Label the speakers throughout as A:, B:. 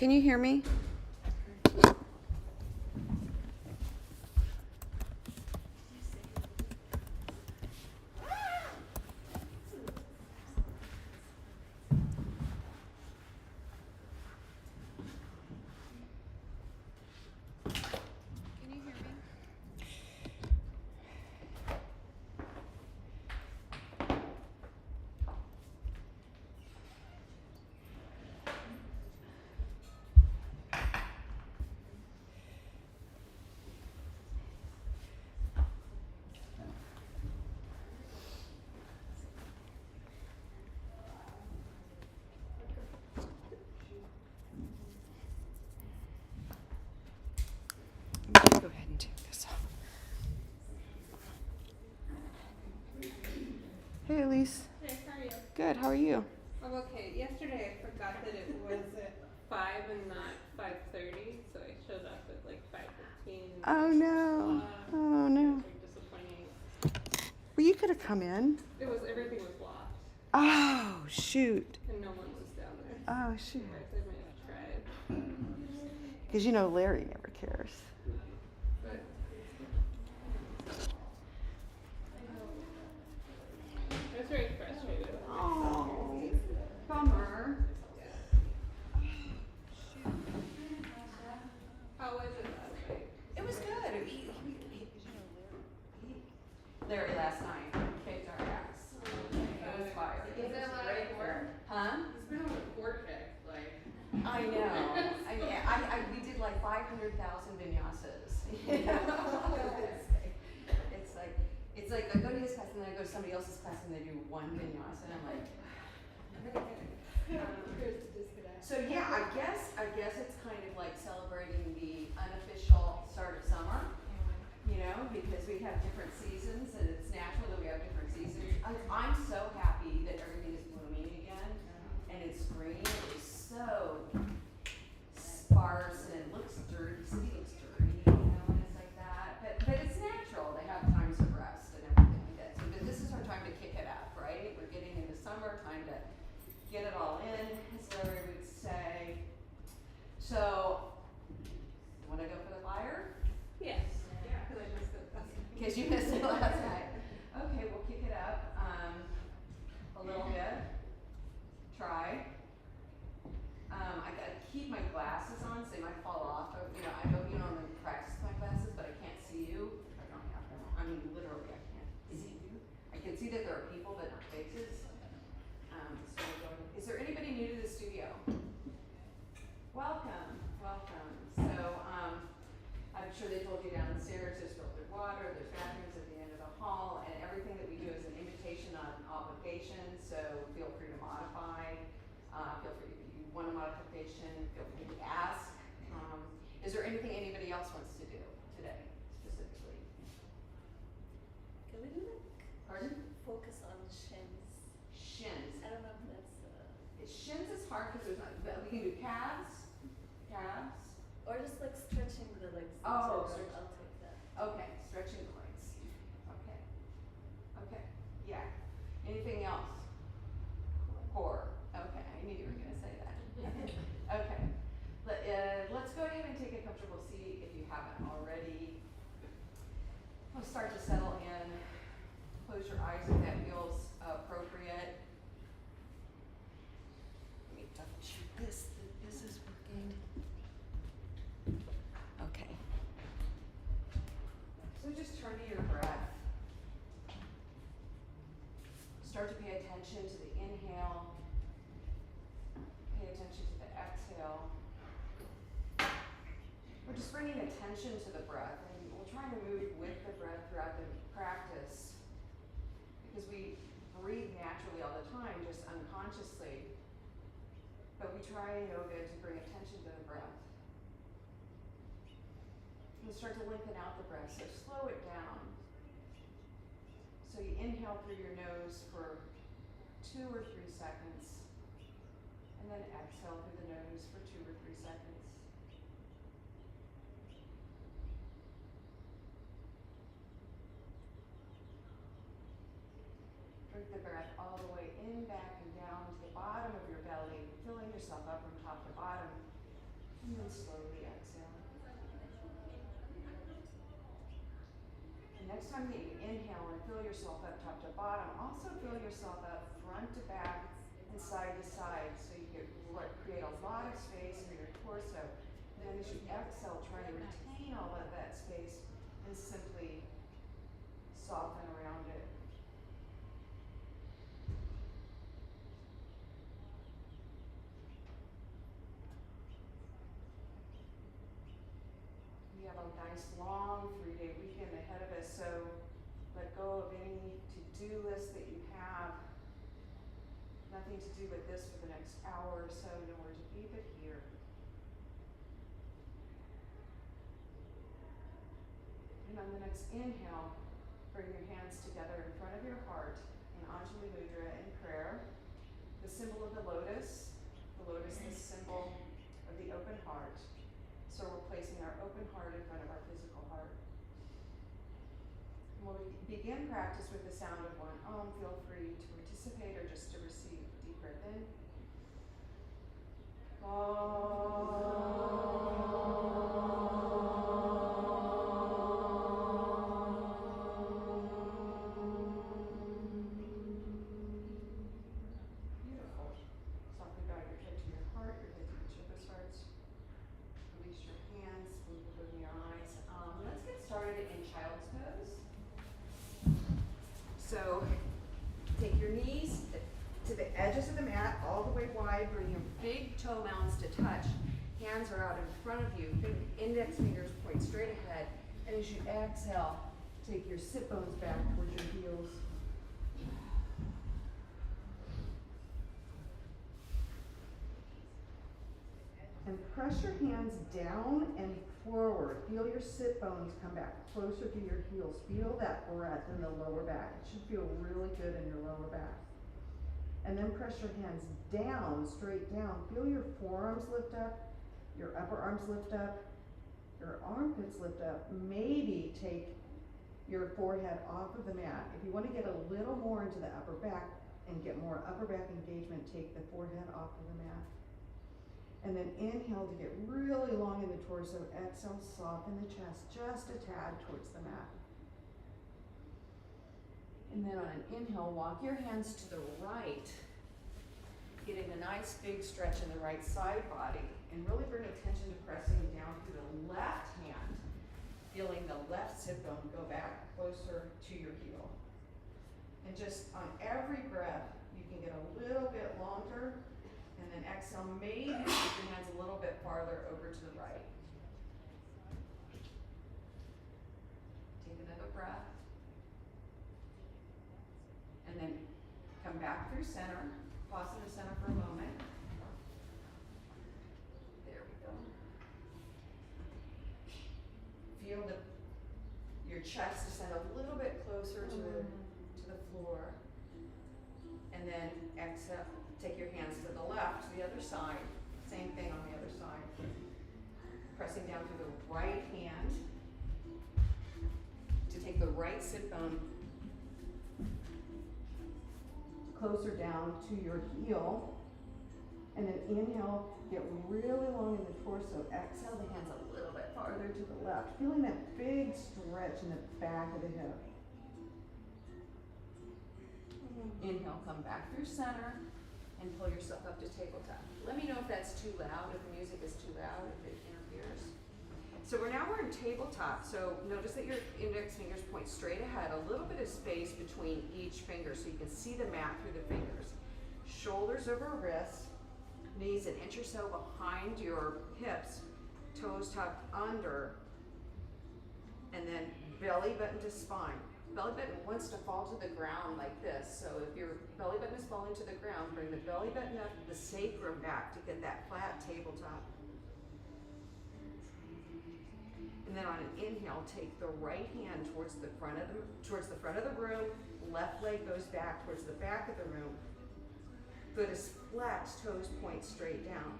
A: Can you hear me? Go ahead and take this off. Hey, Elise.
B: Hey, how are you?
A: Good. How are you?
B: I'm okay. Yesterday I forgot that it was at 5 and not 5:30, so I showed up at like 5:15.
A: Oh no. Oh
B: It
A: no.
B: was like disappointing.
A: Well, you could have come in.
B: Everything was locked,
A: Oh shoot.
B: and no one was down there.
A: Oh shoot.
B: Otherwise I might have tried.
A: Because you know Larry never cares.
B: But I was very frustrated.
A: Oh, bummer.
B: How was it last night?
A: It was good. Larry last night kicked our ass. It was fire.
B: Is there a lot of work?
A: Huh?
B: It's been on a vortex, like.
A: I know. We did like 500,000 vinyasas. You know? It's like I go to his class and then I go to somebody else's class and they do one vinyasa and I'm like. So yeah, I guess it's kind of like celebrating the unofficial start of summer, you know, because we have different seasons and it's natural that we have different seasons. I'm so happy that everything is blooming again and it's green. It's so sparse and it looks dirty. The city looks dirty, you know, and it's like that. But it's natural. They have times of rest and everything like that. So, but this is our time to kick it up, right? We're getting into summer, time to get it all in, as Larry would say. So, want to go for the fire?
B: Yes. Yeah, because I missed it last night.
A: Because you missed it last night. Okay, we'll kick it up a little bit. Try. I gotta keep my glasses on, so they might fall off. You know, I don't normally practice my glasses, but I can't see you. I don't have them. I mean, literally, I can't see you. I can see that there are people, but not faces. So we're going. Is there anybody new to the studio? Welcome, welcome. So I'm sure they told you downstairs there's filtered water, there's bathrooms at the end of the hall, and everything that we do is an invitation on obligation. So feel free to modify. Feel free if you want a modification. Feel free to ask. Is there anything anybody else wants to do today specifically?
C: Can we do like
A: Pardon?
C: focus on shins?
A: Shins.
C: I don't know if that's
A: Shins is hard because there's not. But we can do calves.
C: or just like stretching the legs. in
A: Oh,
C: general.
A: stretch.
C: I'll take that.
A: Okay, stretching the legs. Okay. Okay. Yeah. Anything else? Core. Okay, I knew you were gonna say that. Okay. Let's go ahead and take a comfortable seat if you haven't already. We'll start to settle in. Close your eyes if that feels appropriate. Let me double check this. This is working. Okay. So just turn to your breath. Start to pay attention to the inhale. Pay attention to the exhale. We're just bringing attention to the breath, and we'll try to move with the breath throughout the practice because we breathe naturally all the time, just unconsciously. But we try in yoga to bring attention to the breath. And start to lengthen out the breath, so slow it down. So you inhale through your nose for 2 or 3 seconds, and then exhale through the nose for 2 or 3 seconds. Drink the breath all the way in, back, and down to the bottom of your belly, filling yourself up from top to bottom. And then slowly exhale. The next time that you inhale and fill yourself up top to bottom, also fill yourself up front to back and side to side, so you can create a lot of space in your torso. And then as you exhale, try to retain all of that space and simply soften around it. We have a nice long 3-day weekend ahead of us, so let go of any to-do list that you have. Nothing to do with this for the next hour or so, nowhere to be but here. And on the next inhale, bring your hands together in front of your heart in Anjali Mudra in prayer. The symbol of the lotus is the symbol of the open heart. So we're placing our open heart in front of our physical heart. And we'll begin practice with the sound of one Om. Feel free to participate or just to receive. Deep breath in. Beautiful. Softly bow your head to your heart, your head to each other's hearts. Release your hands, open your eyes. Let's get started in child's pose. So take your knees to the edges of the mat, all the way wide. Bring your big toe mounds to touch. Hands are out in front of you. Big index fingers point straight ahead. And as you exhale, take your sit bones back towards your heels. And press your hands down and forward. Feel your sit bones come back closer to your heels. Feel that breath in the lower back. It should feel really good in your lower back. And then press your hands down, straight down. Feel your forearms lift up, your upper arms lift up, your armpits lift up. Maybe take your forehead off of the mat. If you want to get a little more into the upper back and get more upper back engagement, take the forehead off of the mat. And then inhale to get really long in the torso. Exhale, soften the chest just a tad towards the mat. And then on an inhale, walk your hands to the right, getting a nice big stretch in the right side body. And really bring attention to pressing down through the left hand, feeling the left sit bone go back closer to your heel. And just on every breath, you can get a little bit longer. And then exhale, maybe take your hands a little bit farther over to the right. Take another breath. And then come back through center. Pause in the center for a moment. There we go. Feel your chest descend a little bit closer to the floor. And then exhale. Take your hands to the left, to the other side. Same thing on the other side. Pressing down through the right hand to take the right sit bone closer down to your heel. And then inhale, get really long in the torso. Exhale the hands a little bit farther to the left. Feeling that big stretch in the back of the hip. Inhale, come back through center. And pull yourself up to tabletop. Let me know if that's too loud, if the music is too loud, if it interferes. So we're in tabletop. So notice that your index fingers point straight ahead, a little bit of space between each finger so you can see the mat through the fingers. Shoulders over wrists, knees an inch or so behind your hips, toes tucked under, and then belly button to spine. Belly button wants to fall to the ground like this. So if your belly button is falling to the ground, bring the belly button up, the sacrum back to get that flat tabletop. And then on an inhale, take the right hand towards the front of the room. Left leg goes back towards the back of the room. Foot is flexed, toes point straight down.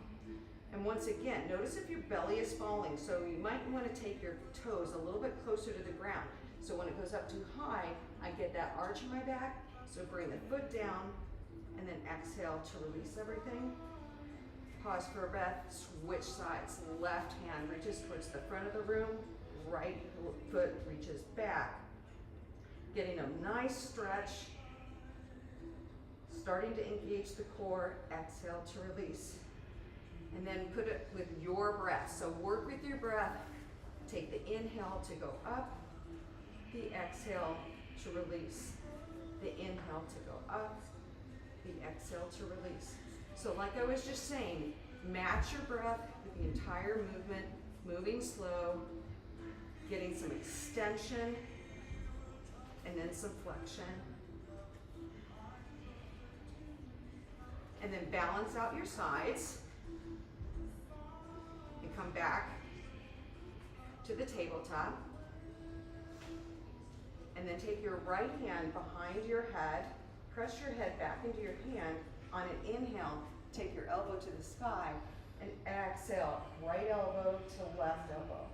A: And once again, notice if your belly is falling. So you might want to take your toes a little bit closer to the ground. So when it goes up too high, I get that arch in my back. So bring the foot down and then exhale to release everything. Pause for a breath, switch sides. Left hand reaches towards the front of the room, right foot reaches back. Getting a nice stretch, starting to engage the core, exhale to release. And then put it with your breath. So work with your breath. Take the inhale to go up, the exhale to release. The inhale to go up, the exhale to release. So like I was just saying, match your breath with the entire movement, moving slow, getting some extension, and then some flexion. And then balance out your sides and come back to the tabletop. And then take your right hand behind your head, press your head back into your hand. On an inhale, take your elbow to the sky, and exhale, right elbow to left elbow.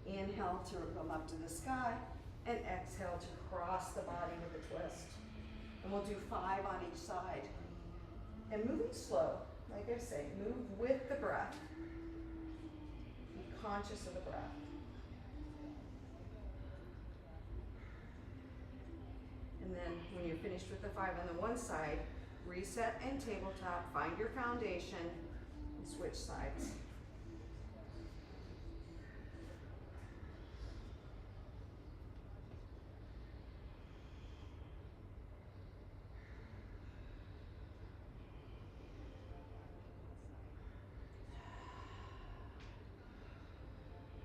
A: Inhale to come up to the sky, and exhale to cross the body with a twist. And we'll do 5 on each side. And moving slow, like I say, move with the breath. Be conscious of the breath. And then when you're finished with the 5 on the one side, reset and tabletop, find your foundation, and switch sides.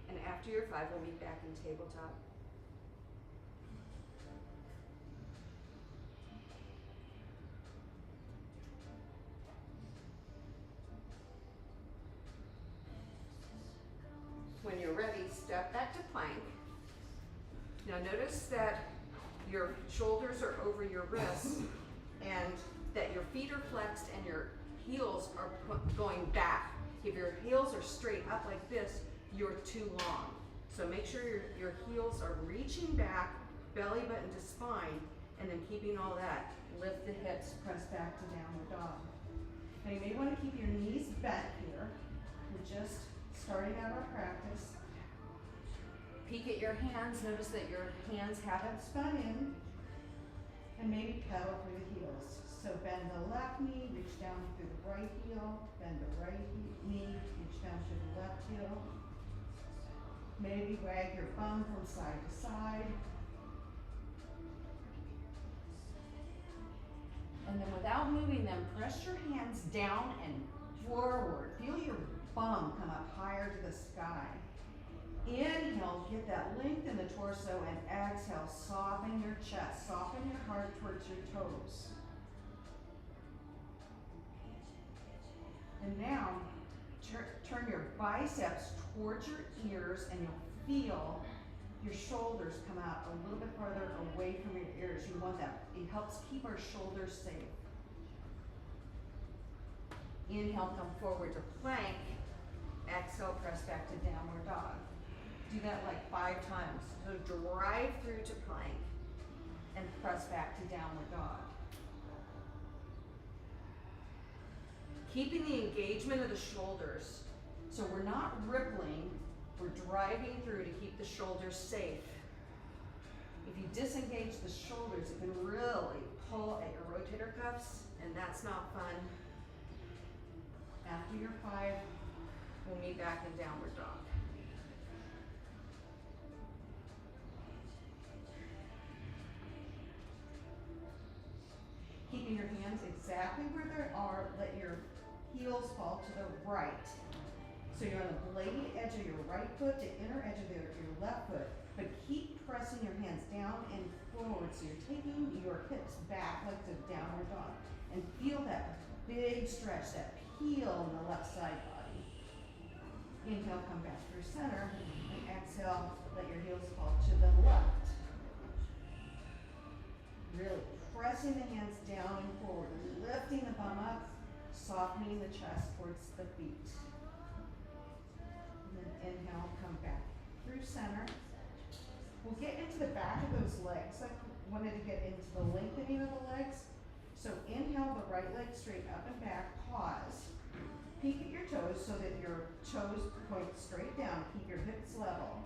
A: And after your 5, we'll meet back in tabletop. When you're ready, step back to plank. Now notice that your shoulders are over your wrists and that your feet are flexed and your heels are going back. If your heels are straight up like this, you're too long. So make sure your heels are reaching back, belly button to spine, and then keeping all that. Lift the hips, press back to downward dog. Now you may want to keep your knees bent here. We're just starting out our practice. Peek at your hands. Notice that your hands haven't spun in. And maybe pedal through the heels. So bend the left knee, reach down through the right heel. Bend the right knee, reach down through the left heel. Maybe wag your bum from side to side. And then without moving them, press your hands down and forward. Feel your bum come up higher to the sky. Inhale, get that length in the torso, and exhale, soften your chest, soften your heart towards your toes. And now, turn your biceps towards your ears, and you'll feel your shoulders come out a little bit farther away from your ears. You want that. It helps keep our shoulders safe. Inhale, come forward to plank. Exhale, press back to downward dog. Do that like 5 times. So drive through to plank and press back to downward dog. Keeping the engagement of the shoulders. So we're not rippling, we're driving through to keep the shoulders safe. If you disengage the shoulders, it can really pull at your rotator cuffs, and that's not fun. After your 5, we'll meet back in downward dog. Keeping your hands exactly where they are, let your heels fall to the right. So you're on the blade edge of your right foot, the inner edge of your left foot, but keep pressing your hands down and forward. So you're taking your hips back like the downward dog. And feel that big stretch, that peel in the left side body. Inhale, come back through center, and exhale, let your heels fall to the left. Really pressing the hands down and forward, lifting the bum up, softening the chest towards the feet. And then inhale, come back through center. We'll get into the back of those legs. I wanted to get into the lengthening of the legs. So inhale, the right leg straight up and back, pause.
D: peek at your toes so that your toes point straight down, keep your hips level.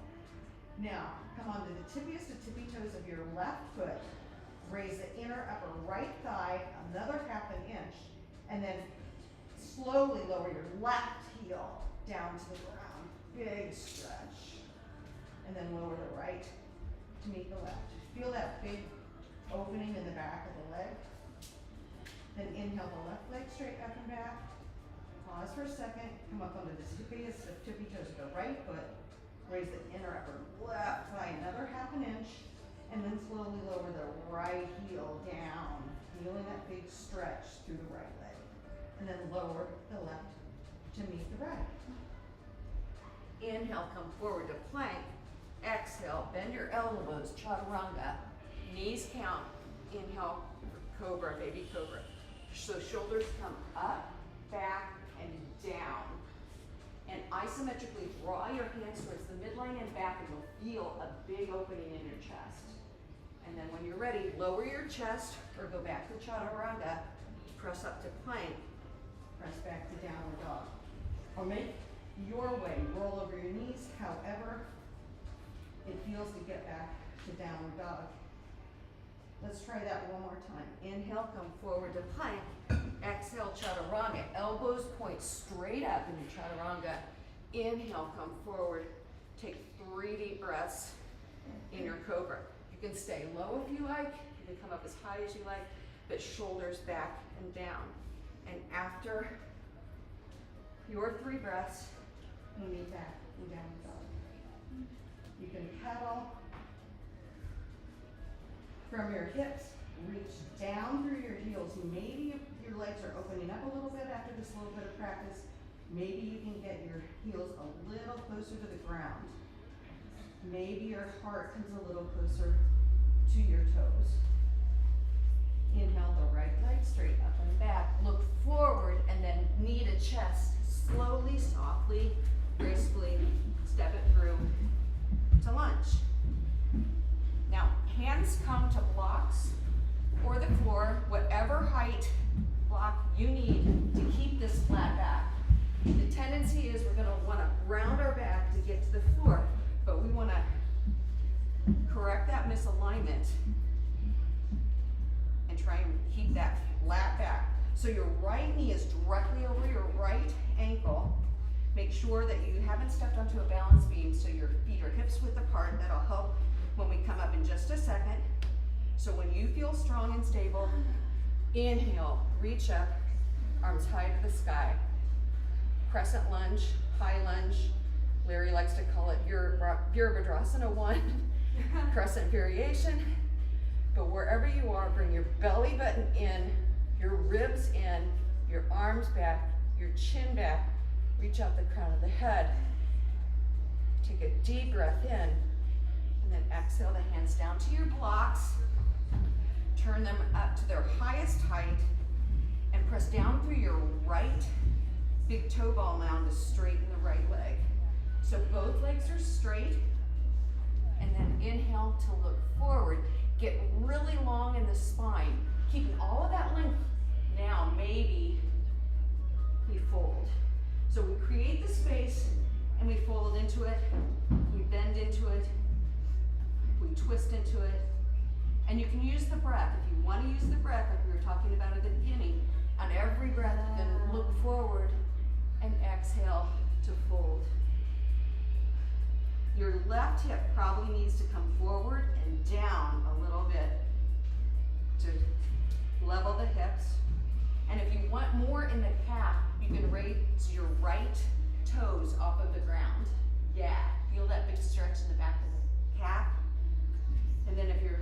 D: Now, come onto the tippiest of tippy toes of your left foot, raise the inner upper right thigh another half an inch, and then slowly lower your left heel down to the ground. Big stretch. And then lower the right to meet the left. Feel that big opening in the back of the leg. Then inhale the left leg straight up and back. Pause for a second, come up onto the tippiest of tippy toes of the right foot. Raise the inner upper left thigh another half an inch, and then slowly lower the right heel down, feeling that big stretch through the right leg. And then lower the left to meet the right.
A: Inhale, come forward to plank. Exhale, bend your elbows, chaturanga. Knees count. Inhale, cobra, baby cobra. So shoulders come up, back, and down. And isometrically draw your hands towards the midline and back, and you'll feel a big opening in your chest. And then when you're ready, lower your chest or go back to chaturanga. Press up to plank.
D: Press back to downward dog. Or make your way, roll over your knees, however it feels to get back to downward dog. Let's try that one more time.
A: Inhale, come forward to plank. Exhale, chaturanga. Elbows point straight up in your chaturanga. Inhale, come forward. Take 3 deep breaths in your cobra. You can stay low if you like. You can come up as high as you like, but shoulders back and down. And after your 3 breaths,
D: You need back and downward dog. You can pedal from your hips, reach down through your heels. Maybe your legs are opening up a little bit after this little bit of practice. Maybe you can get your heels a little closer to the ground. Maybe your heart comes a little closer to your toes. Inhale the right leg straight up and back. Look forward and then knee to chest. Slowly, softly, gracefully step it through to lunge. Now, hands come to blocks or the floor, whatever height block you need to keep this flat back. The tendency is we're going to want to round our back to get to the floor, but we want to correct that misalignment and try and keep that flat back. So your right knee is directly over your right ankle. Make sure that you haven't stepped onto a balance beam so your feet are hips width apart. That'll help when we come up in just a second. So when you feel strong and stable, inhale, reach up, arms high to the sky. Crescent lunge, high lunge. Larry likes to call it Virabhadrasana 1, crescent variation. But wherever you are, bring your belly button in, your ribs in, your arms back, your chin back. Reach out the crown of the head. Take a deep breath in, and then exhale the hands down to your blocks. Turn them up to their highest height, and press down through your right big toe ball mound to straighten the right leg. So both legs are straight, and then inhale to look forward. Get really long in the spine, keeping all of that length. Now maybe we fold. So we create the space and we fold into it, we bend into it, we twist into it, and you can use the breath. If you want to use the breath, like we were talking about at the beginning, on every breath, then look forward and exhale to fold. Your left hip probably needs to come forward and down a little bit to level the hips. And if you want more in the calf, you can raise your right toes off of the ground. Yeah, feel that big stretch in the back of the calf. And then if your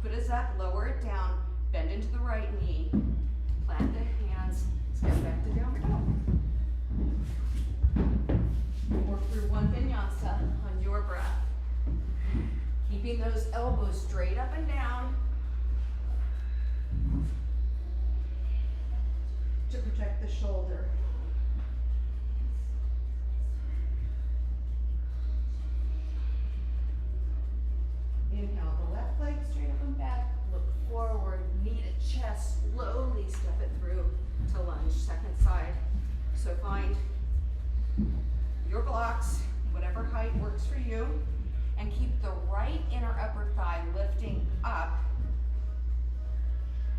D: foot is up, lower it down, bend into the right knee, plant the hands, step back to downward dog. Work through one vinyasa on your breath. Keeping those elbows straight up and down To protect the shoulder. Inhale the left leg straight up and back.
A: Look forward, knee to chest, slowly step it through to lunge. Second side.
D: works for you. And keep the right inner upper thigh lifting up.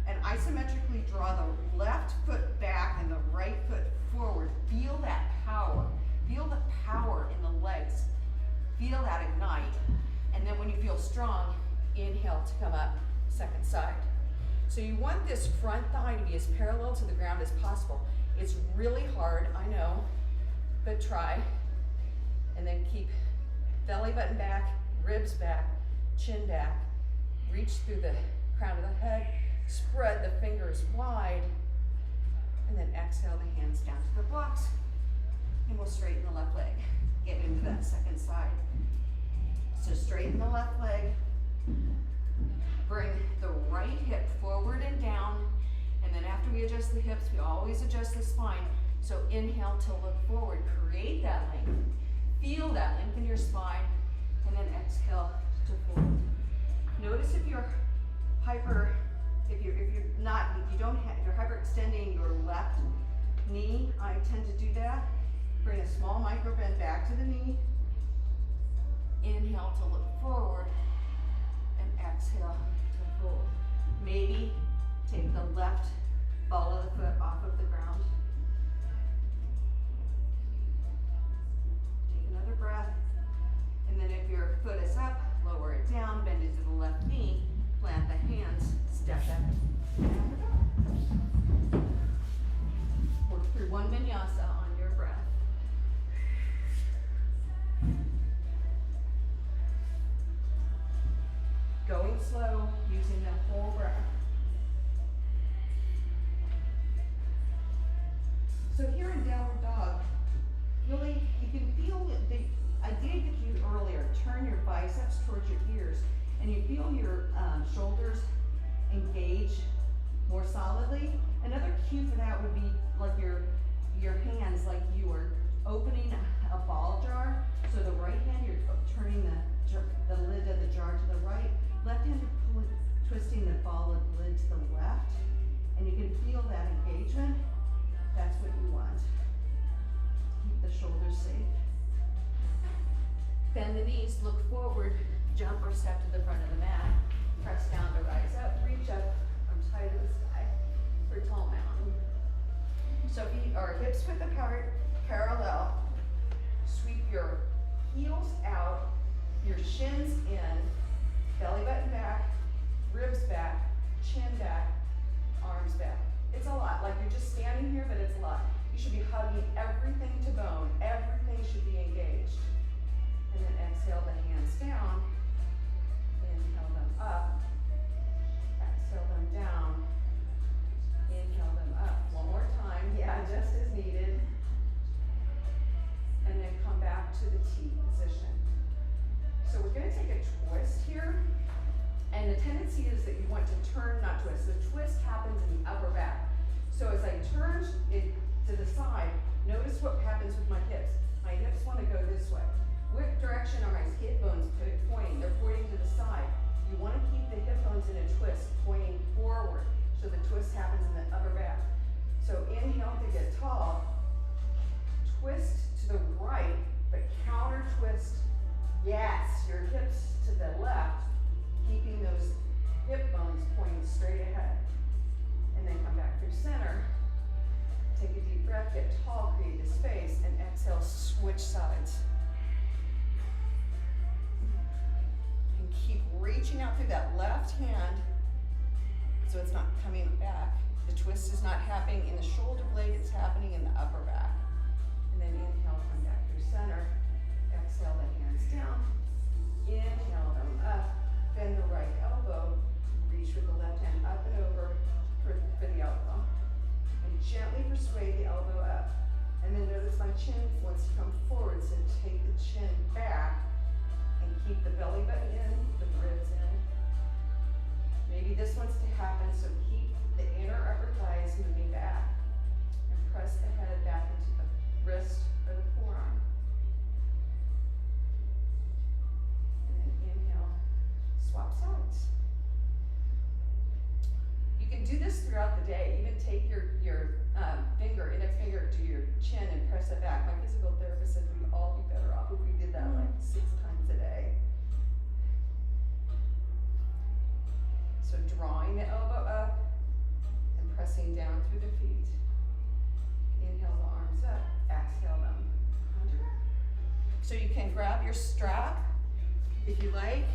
D: And isometrically draw the left foot back and the right foot forward. Feel that power. Feel the power in the legs. Feel that ignite. And then when you feel strong, inhale to come up, second side. So you want this front thigh to be as parallel to the ground as possible. It's really hard, I know, but try. And then keep belly button back, ribs back, chin back. Reach through the crown of the head, spread the fingers wide, and then exhale the hands down to the blocks. And we'll straighten the left leg. Get into that second side. So straighten the left leg. Bring the right hip forward and down. And then after we adjust the hips, we always adjust the spine. So inhale to look forward. Create that length. Feel that length in your spine. And then exhale to forward. Notice if you're you're hyperextending your left knee. I tend to do that. Bring a small micro bend back to the knee. Inhale to look forward and exhale to fold. Maybe take the left ball of the foot off of the ground. Take another breath. And then if your foot is up, lower it down, bend it to the left knee, plant the hands, step back. Work through one vinyasa on your breath. Going slow, using the whole breath. So here in downward dog, really, you can feel the idea that you earlier, turn your biceps towards your ears, and you feel your shoulders engage more solidly. Another cue for that would be like your hands, like you are opening a ball jar. So the right hand, you're turning the lid of the jar to the right. Left hand, you're twisting the ball of the lid to the left. And you can feel that engagement. That's what you want. Keep the shoulders safe. Bend the knees, look forward, jump or step to the front of the mat. Press down to rise up, reach up, arms high to the sky for tall mountain. So feet are hips width apart, parallel. Sweep your heels out, your shins in, belly button back, ribs back, chin back, arms back. It's a lot, like you're just standing here, but it's a lot. You should be hugging everything to bone. Everything should be engaged. And then exhale the hands down. Inhale them up. Exhale them down. Inhale them up. One more time. Yeah, just as needed. And then come back to the T position. So we're going to take a twist here. And the tendency is that you want to turn, not twist. The twist happens in the upper back. So as I turn it to the side, notice what happens with my hips. My hips want to go this way. What direction are my hip bones pointing? They're pointing to the side. You want to keep the hip bones in a twist, pointing forward. So the twist happens in the upper back. So inhale to get tall. Twist to the right, but counter twist. Yes, your hips to the left, keeping those hip bones pointing straight ahead. And then come back through center. Take a deep breath, get tall, create the space, and exhale, switch sides. And keep reaching out through that left hand so it's not coming back. The twist is not happening in the shoulder blade, it's happening in the upper back. And then inhale, come back through center. Exhale the hands down. Inhale them up. Bend the right elbow. Reach with the left hand up and over for the elbow. And gently persuade the elbow up. And then notice my chin wants to come forward, so take the chin back and keep the belly button in, the ribs in. Maybe this wants to happen, so keep the inner upper thighs moving back. And press the head back into the wrist or the forearm. And then inhale, swap sides. You can do this throughout the day. Even take your index finger to your chin and press it back. My physical therapist said we'd all be better off if we did that like So drawing the elbow up and pressing down through the feet. Inhale the arms up, exhale them under. So you can grab your strap if you like.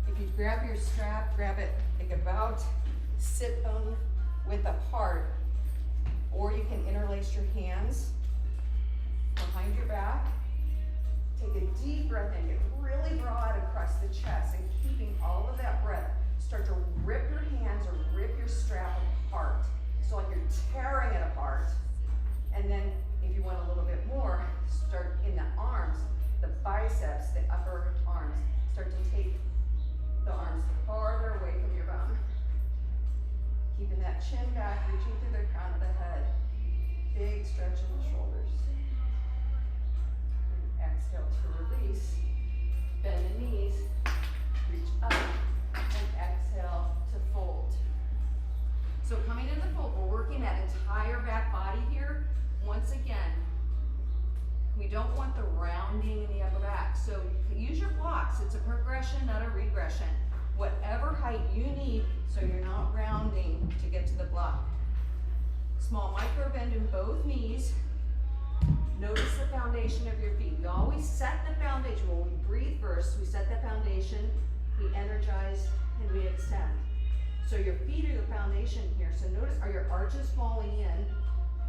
D: If you grab your strap, grab it like about sit bone width apart, or you can interlace your hands behind your back. Take a deep breath in, get really broad across the chest, and keeping all of that breath, start to rip your hands or rip your strap apart. So like you're tearing it apart. And then if you want a little bit more, start in the arms, the biceps, the upper arms. Start to take the arms farther away from your bum. Keeping that chin back, reaching through the crown of the head. Big stretch in the shoulders. And exhale to release. Bend the knees, reach up, and exhale to fold. So coming into fold, we're working that entire back body here. Once again, we don't want the rounding in the upper back. So use your blocks. It's a progression, not a regression. Whatever height you need, so you're not rounding to get to the block. Small micro bend in both knees. Notice the foundation of your feet. We always set the foundation. When we breathe first, we set the foundation, we energize, and we extend. So your feet are the foundation here. So notice, are your arches falling in?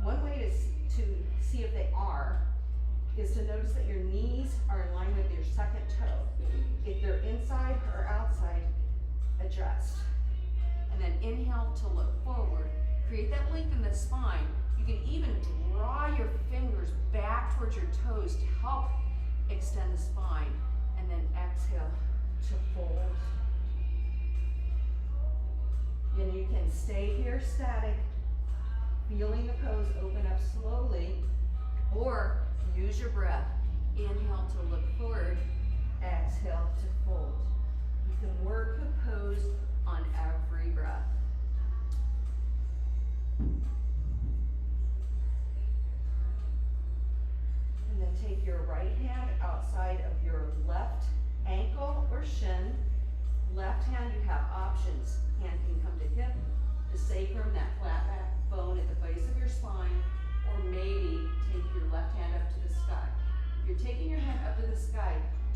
D: One way to see if they are is to notice that your knees are in line with your second toe. If they're inside or outside, adjust. And then inhale to look forward. Create that length in the spine. You can even draw your fingers back towards your toes to help extend the spine. And then exhale to fold. And you can stay here static, feeling the pose open up slowly, or use your breath. Inhale to look forward, exhale to fold. You can work the pose on every breath. And then take your right hand outside of your left ankle or shin. Left hand, you have options. Hand can come to hip, the sacrum, that flat back bone at the base of your spine, or maybe take your left hand up to the sky. If you're taking your hand up to the sky,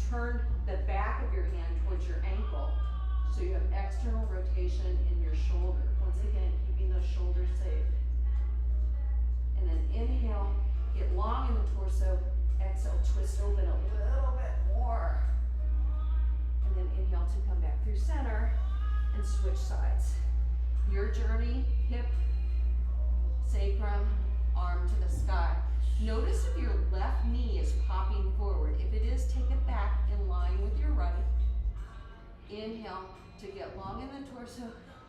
D: turn the back of your hand towards your ankle so you have external rotation in your shoulder. Once again, keeping those shoulders safe. And then inhale, get long in the torso, exhale, twist open a little bit more. And then inhale to come back through center and switch sides. Your journey, hip, sacrum, arm to the sky. Notice if your left knee is popping forward. If it is, take it back in line with your right. Inhale to get long in the torso.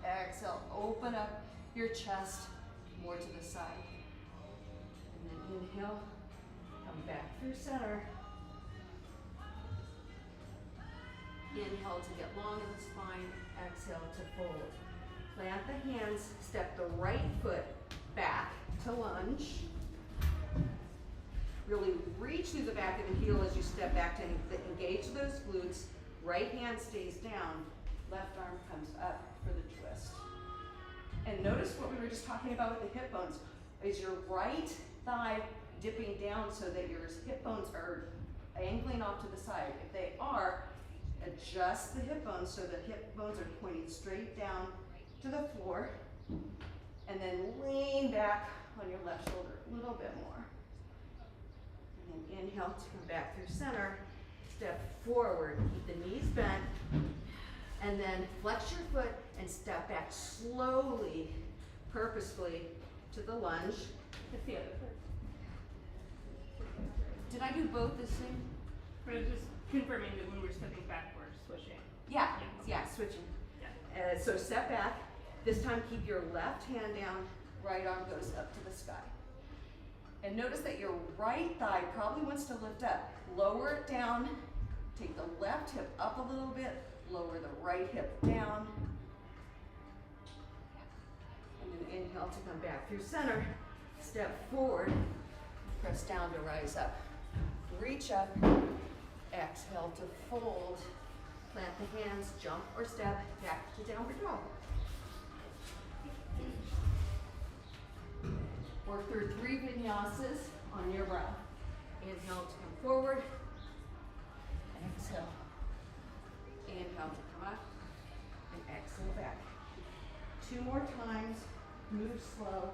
D: Exhale, open up your chest more to the side. And then inhale, come back through center. Inhale to get long in the spine, exhale to fold. Plant the hands, step the right foot back to lunge. Really reach through the back of the heel as you step back to engage those glutes. Right hand stays down, left arm comes up for the twist. And notice what we were just talking about with the hip bones. Is your right thigh dipping down so that your hip bones are angling off to the side? If they are, adjust the hip bones so the hip bones are pointing straight down to the floor. And then lean back on your left shoulder a little bit more. And then inhale to come back through center. Step forward, keep the knees bent. And then flex your foot and step back slowly, purposefully to the lunge.
B: It's the other foot.
A: Did I do both the same?
B: We're just confirming that when we're stepping back, we're switching.
A: Yeah, switching.
B: Yeah.
D: So step back. This time keep your left hand down, right arm goes up to the sky. And notice that your right thigh probably wants to lift up. Lower it down, take the left hip up a little bit, lower the right hip down. And then inhale to come back through center. Step forward, press down to rise up. Reach up, exhale to fold. Plant the hands, jump or step back to downward dog. Work through 3 vinyasas on your breath. Inhale to come forward. Exhale. Inhale to come up. And exhale back. 2 more times. Move slow.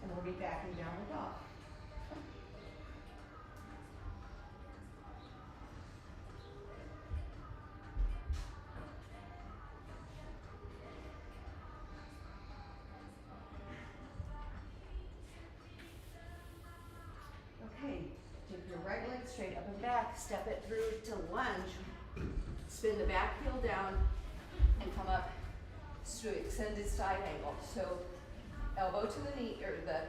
D: And we'll be backing down the dog. Okay, take your right leg straight up and back, step it through to lunge, spin the back heel down, and come up to extended side angle. So elbow to the knee, or the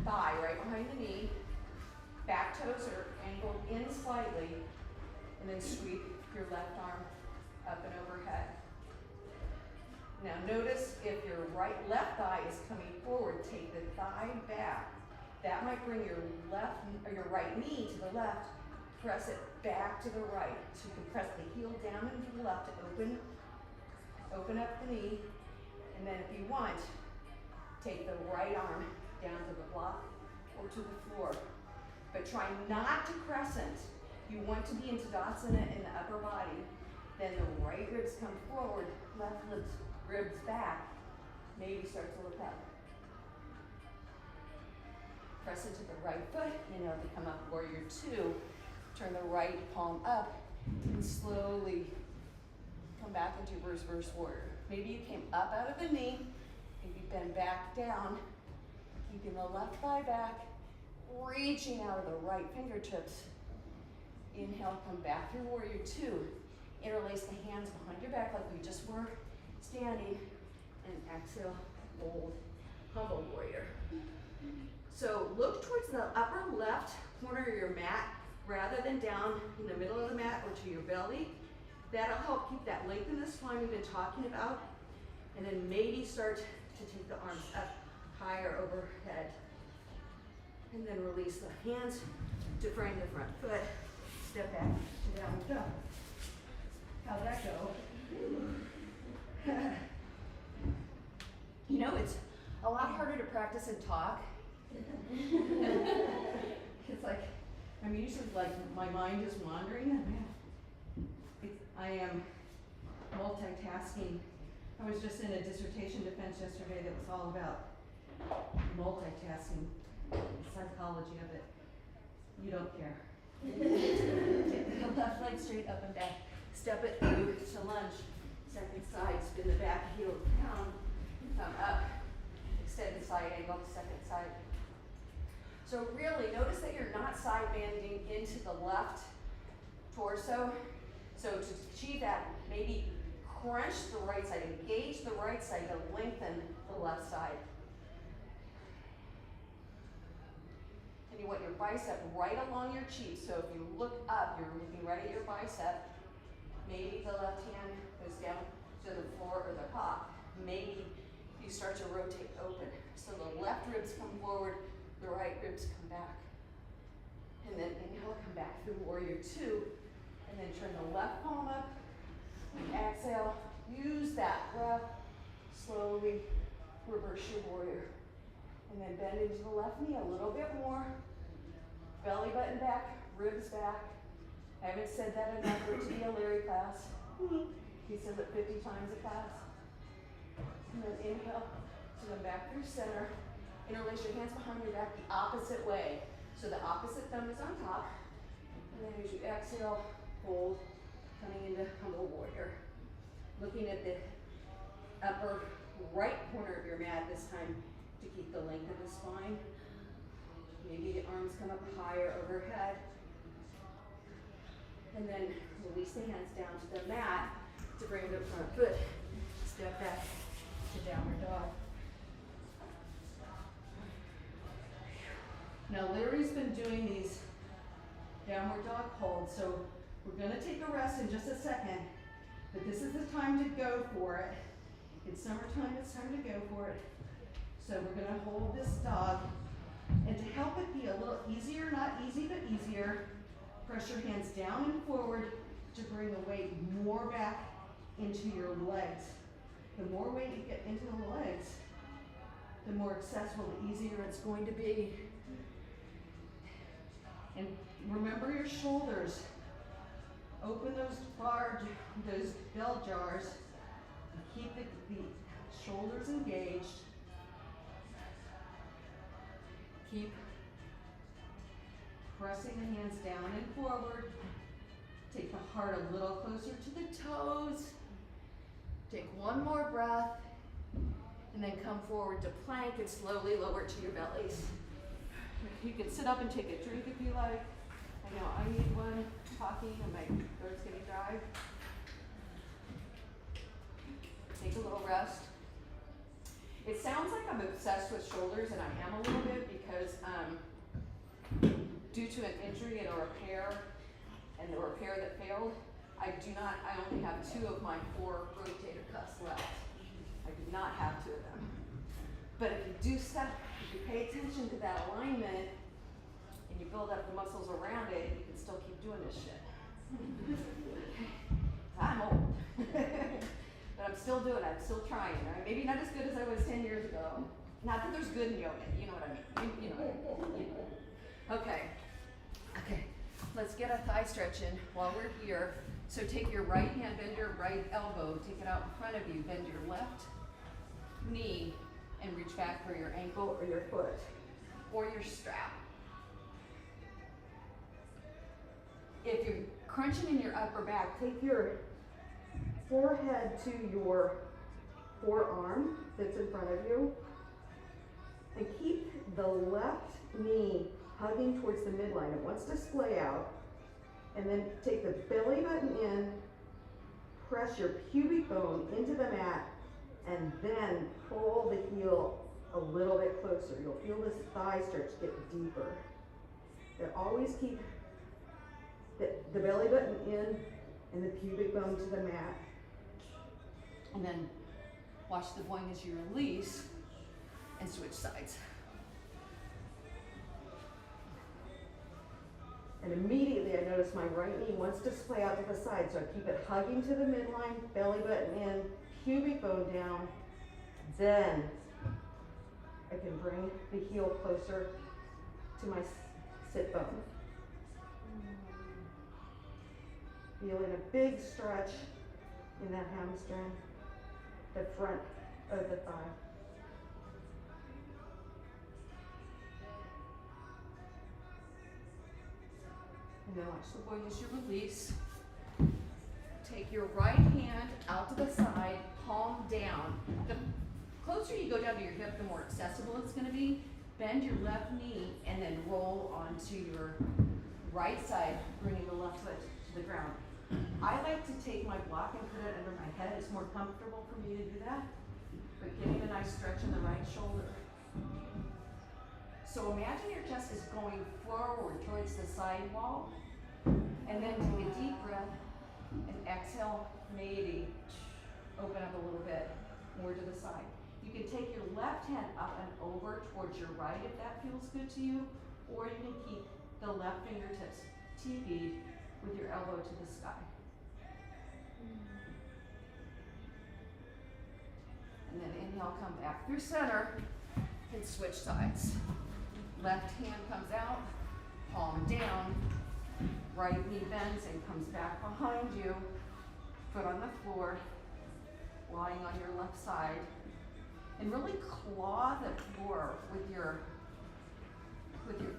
D: thigh right behind the knee, back toes are angled in slightly, and then sweep your left arm up and overhead. Now notice if your left thigh is coming forward, take the thigh back. That might bring your your right knee to the left, press it back to the right. So you can press the heel down into the left to open up the knee, and then if you want, take the right arm down to the block or to the floor. But try not to crescent. You want to be in Tadasana in the upper body. Then the right ribs come forward, left ribs back. Maybe start to look up. Press into the right foot, inhale to come up, warrior 2. Turn the right palm up and slowly come back into reverse warrior. Maybe you came up out of the knee, maybe bend back down, keeping the left thigh back, reaching out of the right fingertips. Inhale, come back through warrior 2. Interlace the hands behind your back like we just were standing, and exhale, fold, humble warrior. So look towards the upper left corner of your mat rather than down in the middle of the mat or to your belly. That'll help keep that length in the spine we've been talking about. And then maybe start to take the arms up higher overhead. And then release the hands to frame the front foot. Step back to downward dog. How'd that go? You know, it's a lot harder to practice and talk. It's like, I'm usually like, my mind is wandering. I am multitasking. I was just in a dissertation defense yesterday that was all about multitasking, the psychology of it. You don't care. Take the left leg straight up and back. Step it through to lunge. Second side, spin the back heel down. Come up. Extended side angle, second side. So really, notice that you're not side bending into the left torso. So to achieve that, maybe crunch the right side, engage the right side to lengthen the left side. And you want your bicep right along your cheek. So if you look up, you're looking right at your bicep. Maybe the left hand goes down to the floor or the top. Maybe you start to rotate open. So the left ribs come forward, the right ribs come back. And then inhale, come back through warrior 2. And then turn the left palm up. And exhale. Use that breath. Slowly reverse your warrior. And then bend into the left knee a little bit more. Belly button back, ribs back. I haven't said that enough for it to be a Larry class. He says it 50 times a class. And then inhale, so then back through center. Interlace your hands behind your back the opposite way. So the opposite thumb is on top. And then as you exhale, hold, coming into humble warrior. Looking at the upper right corner of your mat this time to keep the length of the spine. Maybe the arms come up higher overhead. And then release the hands down to the mat to bring the front foot. Step back to downward dog. Now Larry's been doing these downward dog hold. So we're gonna take a rest in just a second, but this is the time to go for it. It's summertime, it's time to go for it. So we're gonna hold this dog, and to help it be a little easier, not easy, but easier, press your hands down and forward to bring the weight more back into your legs. The more weight you get into the legs, the more accessible, the easier it's going to be. And remember your shoulders. Open those bell jars, and keep the shoulders engaged. Keep pressing the hands down and forward. Take the heart a little closer to the toes. Take one more breath, and then come forward to plank and slowly lower to your bellies. You can sit up and take a drink if you like. I know I need one, talking, and my throat's getting dry. Take a little rest. It sounds like I'm obsessed with shoulders, and I am a little bit because due to an injury and a repair, and the repair that failed, I only have 2 of my 4 rotator cuffs left. I do not have 2 of them. But if you pay attention to that alignment, and you build up the muscles around it, you can still keep doing this shit. I'm old. But I'm still doing it, I'm still trying, right? Maybe not as good as I was 10 years ago. Not that there's good in yoga, you know what I mean. You know what I mean. Okay. Let's get a thigh stretch in while we're here. So take your right hand, bend your right elbow, take it out in front of you, bend your left knee, and reach back for your ankle or your foot, or your strap. If you're crunching in your upper back, take your forehead to your forearm that's in front of you, and keep the left knee hugging towards the midline. It wants to splay out, and then take the belly button in, press your pubic bone into the mat, and then pull the heel a little bit closer. You'll feel this thigh stretch get deeper. But always keep the belly button in and the pubic bone to the mat. And then watch the boing as you release and switch sides. And immediately I notice my right knee wants to splay out to the side, so I keep it hugging to the midline, belly button in, pubic bone down. Then I can bring the heel closer to my sit bone. Feeling a big stretch in that hamstring, the front of the thigh. And then watch the boing as you release. Take your right hand out to the side, palm down. The closer you go down to your hip, the more accessible it's gonna be. Bend your left knee and then roll onto your right side, bringing the left foot to the ground. I like to take my block and put it under my head. It's more comfortable for me to do that. But getting a nice stretch in the right shoulder. So imagine your chest is going forward towards the side wall, and then take a deep breath and exhale, maybe open up a little bit more to the side. You can take your left hand up and over towards your right if that feels good to you, or you can keep the left fingertips TP'd with your elbow to the sky. And then inhale, come back through center and switch sides. Left hand comes out, palm down, right knee bends and comes back behind you, foot on the floor, lying on your left side. And really claw the floor with your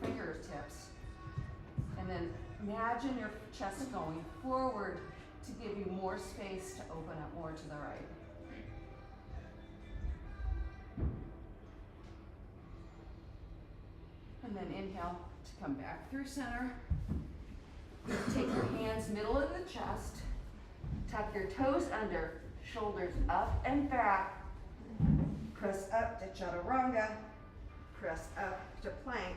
D: fingertips. And then imagine your chest going forward to give you more space to open up more to the right. And then inhale to come back through center. Take your hands middle of the chest. Tuck your toes under, shoulders up and back. Press up to chaturanga. Press up to plank.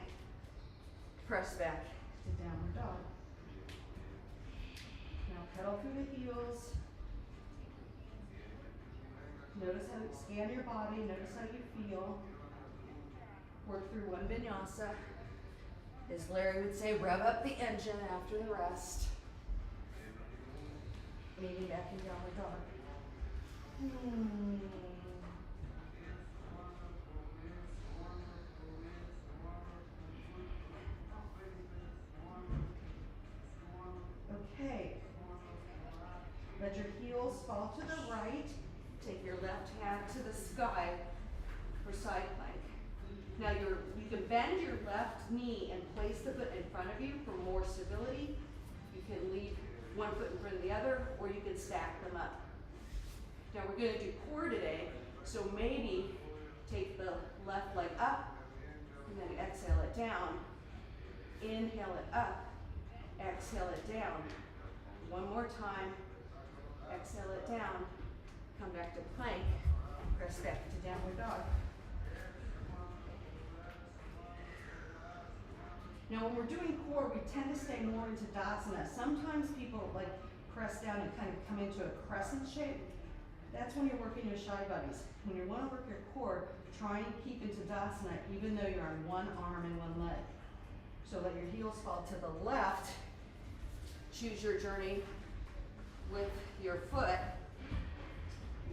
D: Press back to downward dog. Now pedal through the heels. Notice how you scan your body, notice how you feel. Work through one vinyasa. As Larry would say, rev up the engine after the rest. Maybe back in downward dog. Okay. Let your heels fall to the right. Take your left hand to the sky for side plank. Now you can bend your left knee and place the foot in front of you for more stability. You can leave one foot in front of the other, or you can stack them up. Now we're going to do core today, so maybe take the left leg up, and then exhale it down. Inhale it up, exhale it down. One more time, exhale it down. Come back to plank, press back to downward dog. Now when we're doing core, we tend to stay more into Tadasana. Sometimes people like press down and kind of come into a crescent shape. That's when you're working your shy buddies. When you want to work your core, try and keep into Tadasana even though you're on one arm and one leg. So let your heels fall to the left. Choose your journey with your foot.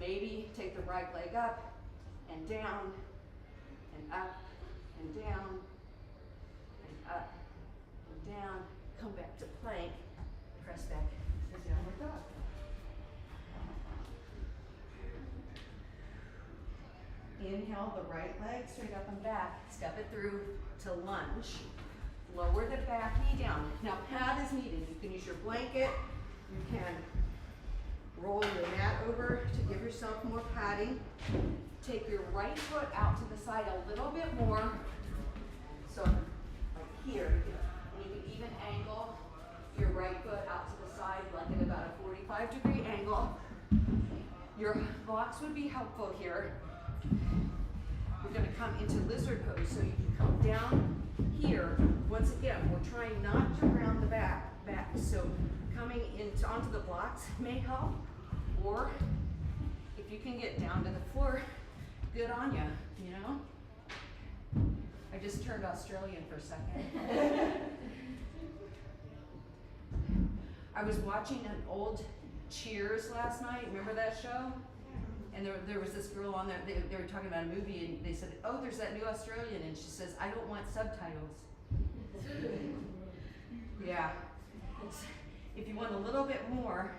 D: Maybe take the right leg up and down and up and down and up and down. Come back to plank. Press back to downward dog. Inhale the right leg straight up and back. Step it through to lunge. Lower the back knee down. Now pad is needed. You can use your blanket. You can roll your mat over to give yourself more padding. Take your right foot out to the side a little bit more. So like here. And you can even angle your right foot out to the side like at about a 45-degree angle. Your blocks would be helpful here. We're going to come into lizard pose, so you can come down here. Once again, we're trying not to round the back. So coming onto the blocks may help, or if you can get down to the floor, good on you, you know? I just turned Australian for a second. I was watching an old Cheers last night. Remember that show? And there was this girl on there, they were talking about a movie, and they said, oh, there's that new Australian, and she says, I don't want subtitles. Yeah. If you want a little bit more,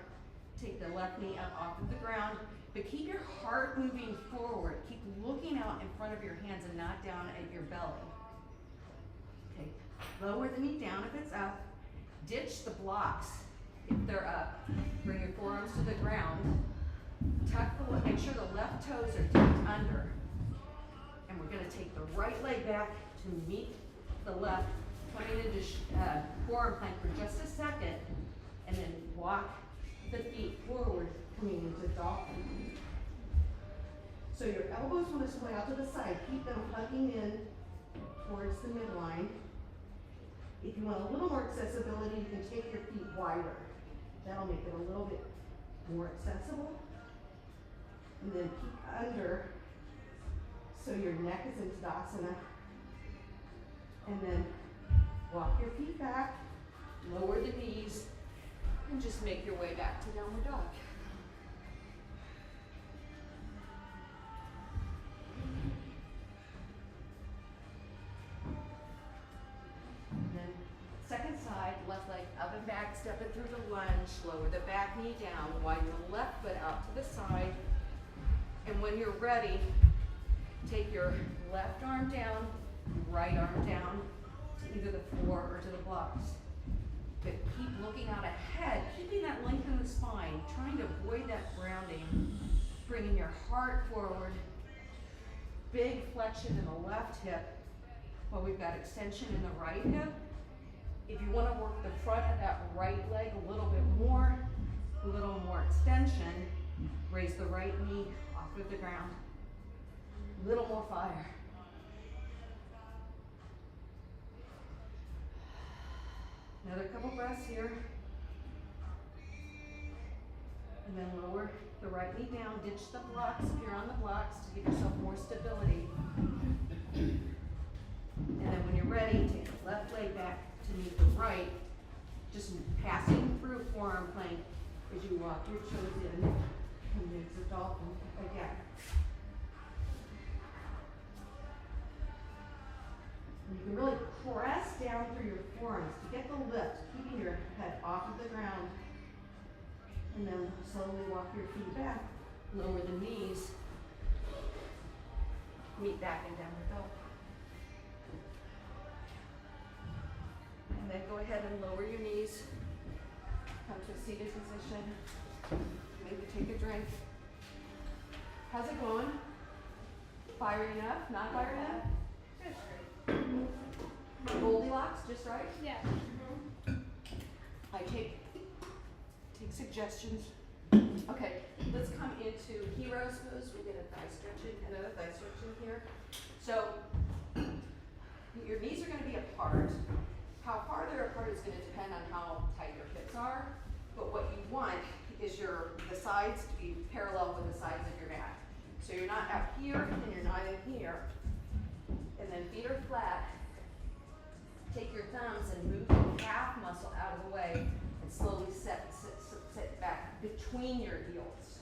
D: take the left knee up off of the ground, but keep your heart moving forward. Keep looking out in front of your hands and not down at your belly. Okay, lower the knee down if it's up. Ditch the blocks if they're up. Bring your forearms to the ground. Tuck make sure the left toes are tucked under. And we're going to take the right leg back to meet the left, coming into forearm plank for just a second, and then walk the feet forward, coming into dolphin. So your elbows want to sway out to the side. Keep them hugging in towards the midline. If you want a little more accessibility, you can take your feet wider. That'll make it a little bit more accessible. And then peek under so your neck is in Tadasana. And then walk your feet back, lower the knees, and just make your way back to downward dog. And then second side, left leg up and back, step it through the lunge, lower the back knee down, widen the left foot out to the side. And when you're ready, take your left arm down, right arm down to either the floor or to the blocks. But keep looking out ahead, keeping that length in the spine, trying to avoid that grounding, bringing your heart forward, big flexion in the left hip, while we've got extension in the right hip. If you want to work the front of that right leg a little bit more, a little more extension, raise the right knee off of the ground. A little more fire. Another couple breaths here. And then lower the right knee down, ditch the blocks if you're on the blocks to give yourself more stability. And then when you're ready, take the left leg back to meet the right, just passing through forearm plank as you walk your toes in and mix the dolphin again. And you can really press down through your forearms to get the lift, keeping your head off of the ground. And then slowly walk your feet back, lower the knees, meet back in downward dog. And then go ahead and lower your knees, come to a seated position, maybe take a drink. How's it going? Firing up, not firing up? Goldilocks, just right?
B: Yeah.
D: I take suggestions. Okay, let's come into hero's pose. We'll get a thigh stretching, another thigh stretching here. So your knees are going to be apart. How far they're apart is going to depend on how tight your hips are. But what you want is the sides to be parallel with the sides of your mat. So you're not out here and you're not in here. And then feet are flat. Take your thumbs and move the calf muscle out of the way and slowly sit back between your heels.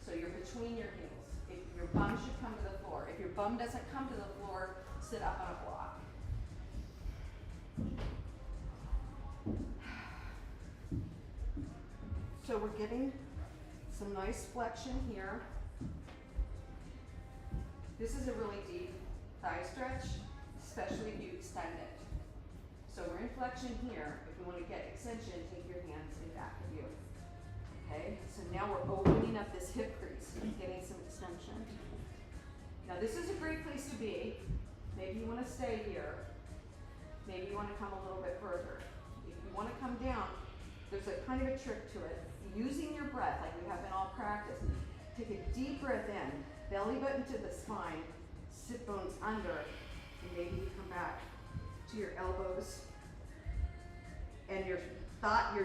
D: So you're between your heels. If your bum should come to the floor. If your bum doesn't come to the floor, sit up on a block. So we're getting some nice flexion here. This is a really deep thigh stretch, especially if you extend it. So we're in flexion here. If you want to get extension, take your hands in back of you. Okay, so now we're opening up this hip crease and getting some extension. Now this is a great place to be. Maybe you want to stay here. Maybe you want to come a little bit further. If you want to come down, there's a kind of a trick to it. Using your breath like we have in all practice. Take a deep breath in, belly button to the spine, sit bones under, and maybe you come back to your elbows. And your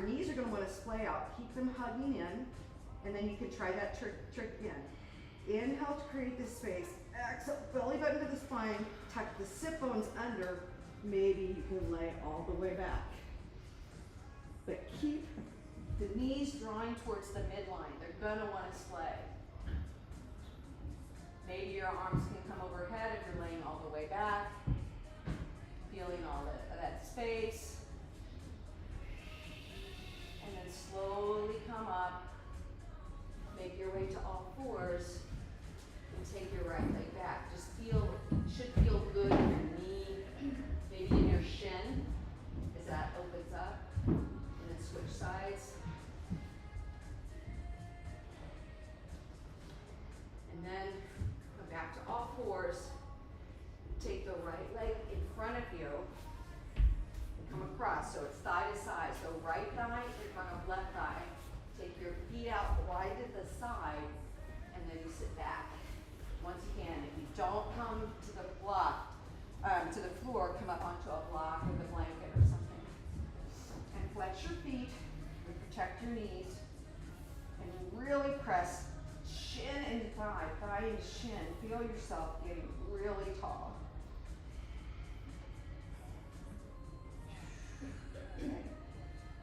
D: knees are going to want to splay out. Keep them hugging in, and then you can try that trick again. Inhale to create this space. Exhale, belly button to the spine. Tuck the sit bones under. Maybe you can lay all the way back. But keep the knees drawing towards the midline. They're going to want to splay. Maybe your arms can come overhead if you're laying all the way back. Feeling all that space. And then slowly come up. Make your way to all fours. And take your right leg back. Just should feel good in your knee. Maybe in your shin as that opens up. And then switch sides. And then come back to all fours. Take the right leg in front of you and come across. So it's thigh to side. So right thigh in front of left thigh. Take your feet out wide to the side and then you sit back. Once again, if you don't come to the block, to the floor, come up onto a block with a blanket or something. And flex your feet and protect your knees. And really press shin into thigh, thigh into shin. Feel yourself getting really tall. Okay.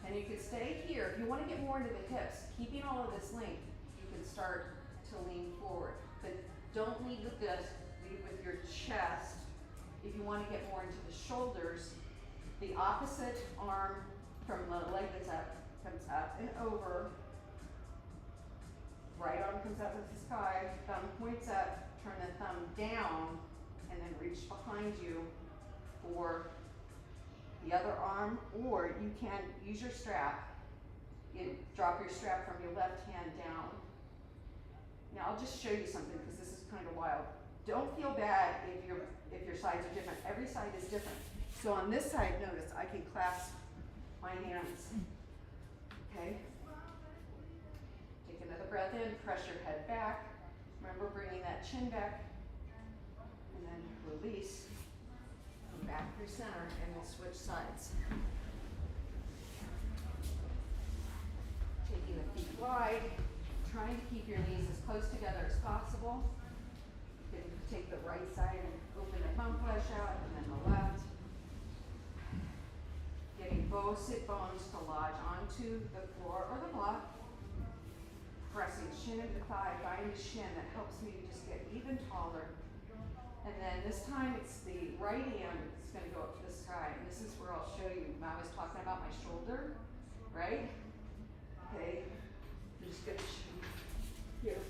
D: And you can stay here. If you want to get more into the hips, keeping all of this length, you can start to lean forward. But don't lead with this, lead with your chest. If you want to get more into the shoulders, the opposite arm from the leg that's up comes up and over. Right arm comes up with the sky, thumb points up, turn the thumb down, and then reach behind you for the other arm, or you can use your strap. Drop your strap from your left hand down. Now I'll just show you something because this is kind of wild. Don't feel bad if your sides are different. Every side is different. So on this side, notice I can clasp my hands. Okay? Take another breath in, press your head back. Remember bringing that chin back. And then release. Come back through center and we'll switch sides. Taking the feet wide,
A: trying to keep your knees as close together as possible. You can take the right side and open the bum flesh out, and then the left. Getting both sit bones to lodge onto the floor or the block. Pressing shin into thigh, bind the shin. That helps me to just get even taller. And then this time it's the right hand that's going to go up to the sky. And this is where I'll show you. I was talking about my shoulder, right? Okay. I'm just going to show you here.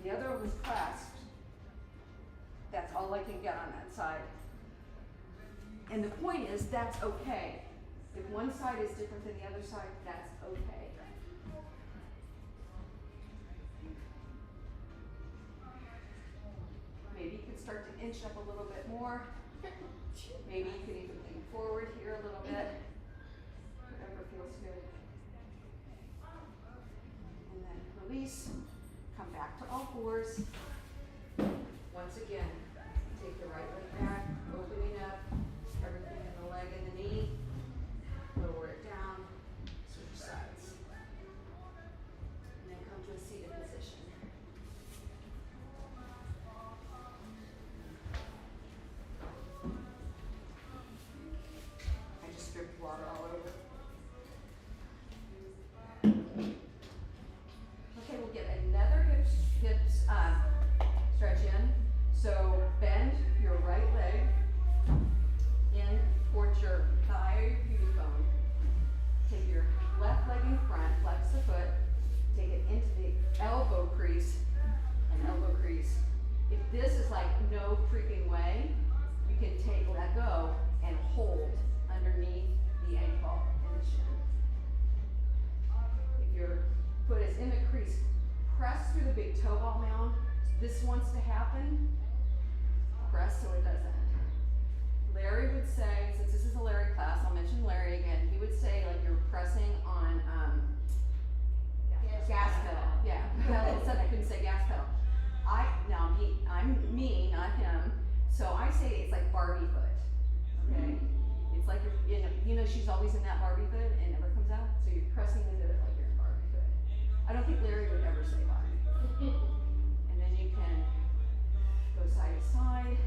A: The other one was clasped. That's all I can get on that side. And the point is, that's okay. If one side is different than the other side, that's okay. Maybe you can start to inch up a little bit more. Maybe you can even lean forward here a little bit. Whatever feels good. And then release. Come back to all fours. Once again, take the right leg back, opening up everything in the leg and the knee. Lower it down, switch sides. And then come to a seated position. I just dripped water all over. Okay, we'll get another hips stretch in. So bend your right leg in towards your thigh or your pubic bone. Take your left leg in front, flex the foot, take it into the elbow crease and elbow crease. If this is like no freaking way, you can let go and hold underneath the ankle and the shin. If your foot is in the crease, press through the big toe ball mound. This wants to happen. Press so it doesn't. Larry would say, since this is a Larry class, I'll mention Larry again. He would say like you're pressing on gas pedal. Yeah, pedal. Except I couldn't say gas pedal. I'm me, not him. So I say it's like Barbie foot. Okay, it's like you're she's always in that Barbie foot and never comes out. So you're pressing into it like you're in Barbie foot. I don't think Larry would ever say Barbie. And then you can go side to side.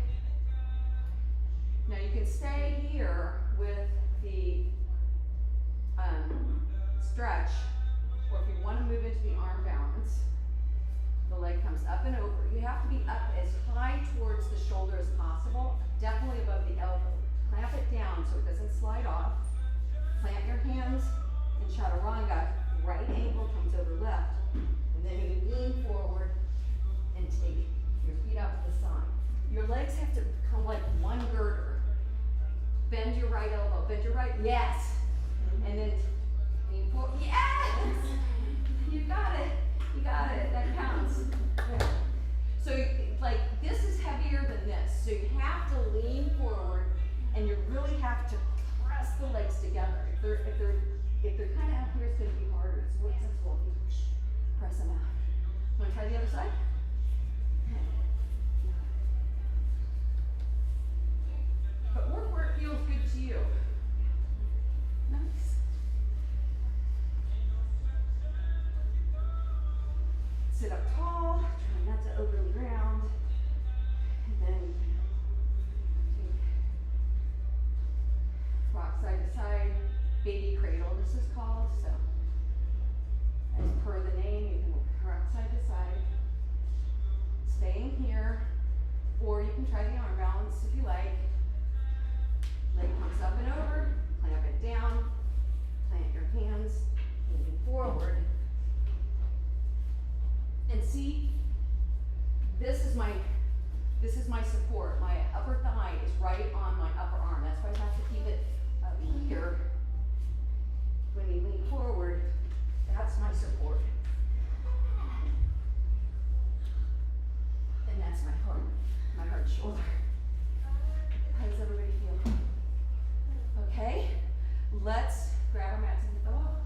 A: Now you can stay here with the stretch, or if you want to move into the arm balance, the leg comes up and over. You have to be up as high towards the shoulder as possible, definitely above the elbow. Clamp it down so it doesn't slide off. Plant your hands in chaturanga. Right ankle comes over left, and then you lean forward and take your feet out to the side. Your legs have to come like one girder. Bend your right elbow, bend your right, yes. And then lean forward, yes! You got it, that counts. So this is heavier than this. So you have to lean forward and you really have to press the legs together. If they're kind of out here, it's gonna be harder. It's more sensible. Press them out. Wanna try the other side? But work where it feels good to you. Nice. Sit up tall, try not to overly round. And then rock side to side, baby cradle this is called. So as per the name, you can rock side to side. Staying here, or you can try the arm balance if you like. Leg comes up and over, clamp it down, plant your hands, lean forward. And see, this is my support. My upper thigh is right on my upper arm. That's why I have to keep it up here. When you lean forward, that's my support. And that's my hard shoulder. How does everybody feel? Okay, let's grab our mats and hit the wall.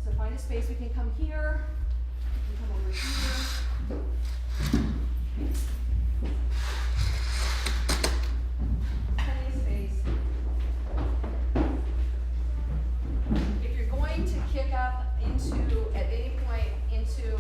A: So find a space. We can come here. We can come over here. Plenty of space. If you're going to kick up at any point into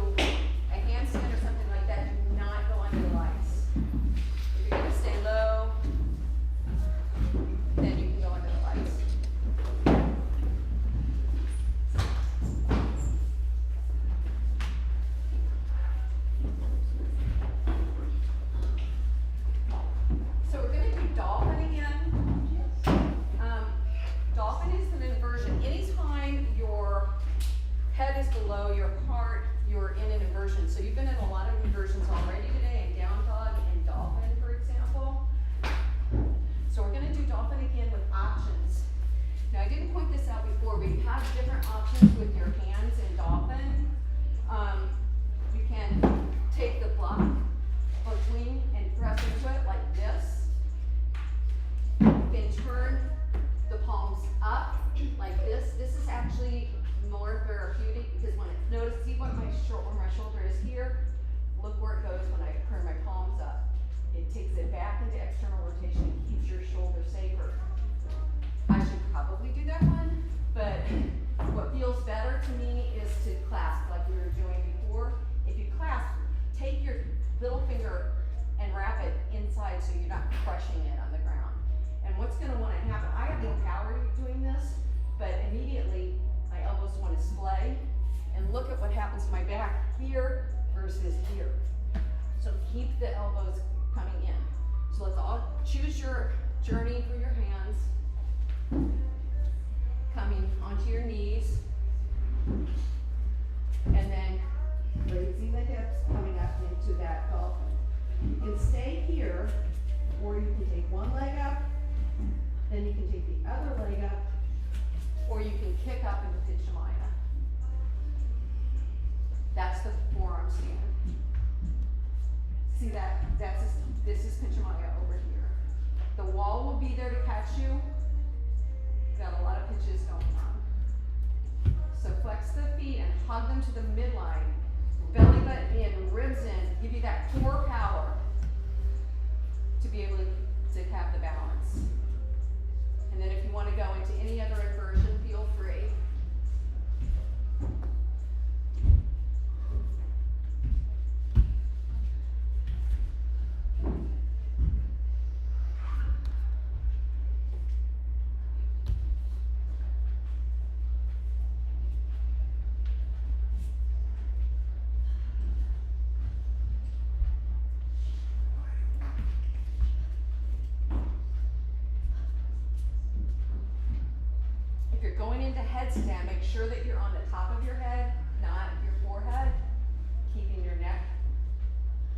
A: below your heart, you're in an inversion. So you've been in a lot of inversions already today, in down dog and dolphin, for example. So we're gonna do dolphin again with options. Now, I didn't point this out before, but you have different options with your hands in dolphin. You can take the block between and press into it like this. Then turn the palms up like this. This is actually more therapeutic because when it, notice, see what where my shoulder is here? Look where it goes when I turn my palms up. It takes it back into external rotation and keeps your shoulder safer. I should probably do that one, but what feels better to me is to clasp like we were doing before. If you clasp, take your little finger and wrap it inside so you're not crushing it on the ground. And what's gonna wanna happen, I have no power doing this, but immediately my elbows wanna splay, and look at what happens to my back here versus here. So keep the elbows coming in. So let's all choose your journey through your hands. Coming onto your knees, and then raising the hips, coming up into that dolphin. You can stay here, or you can take one leg up, then you can take the other leg up, or you can kick up into Pichamaya. That's the forearm stand. See that? This is Pichamaya over here. The wall will be there to catch you. Got a lot of pitches going on. So flex the feet and hug them to the midline. Belly button in, ribs in, give you that core power to be able to have the balance. And then if you want to go into any other inversion, feel free. If you're going into headstand, make sure that you're on the top of your head, not your forehead, keeping your neck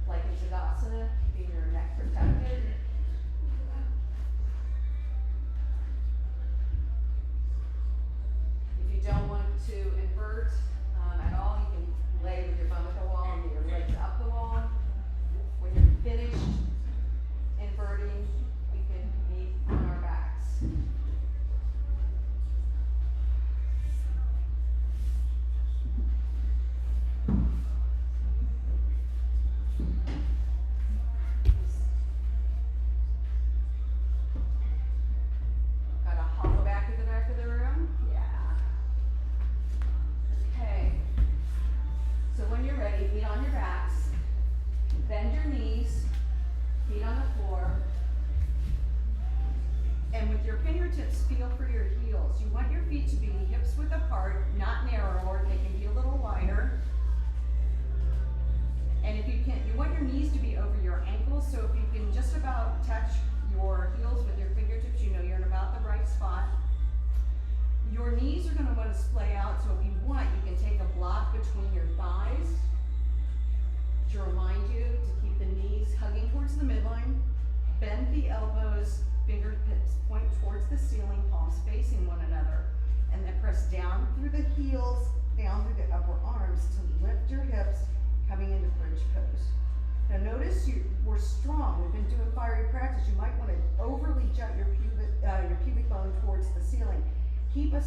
A: like in Tadasana, keeping your neck protected. If you don't want to invert at all, you can lay with your bum at the wall and your legs up the wall. When you're finished inverting, we can meet on our backs. Got to hollow back to the back of the room? Yeah. Okay. So when you're ready, feet on your backs. Bend your knees, feet on the floor. And with your fingertips, feel for your heels. You want your feet to be hips width apart, not narrower. They can be a little wider. And if you can, you want your knees to be over your ankles. So if you can just about touch your heels with your fingertips, you know you're in about the right spot. Your knees are going to want to splay out. So if you want, you can take a block between your thighs to remind you to keep the knees hugging towards the midline. Bend the elbows, fingertips point towards the ceiling, palms facing one another. And then press down through the heels, down through the upper arms to lift your hips, coming into bridge pose. Now notice we're strong. We've been doing fiery practice. You might want to overly jut your pubic bone towards the ceiling. Keep a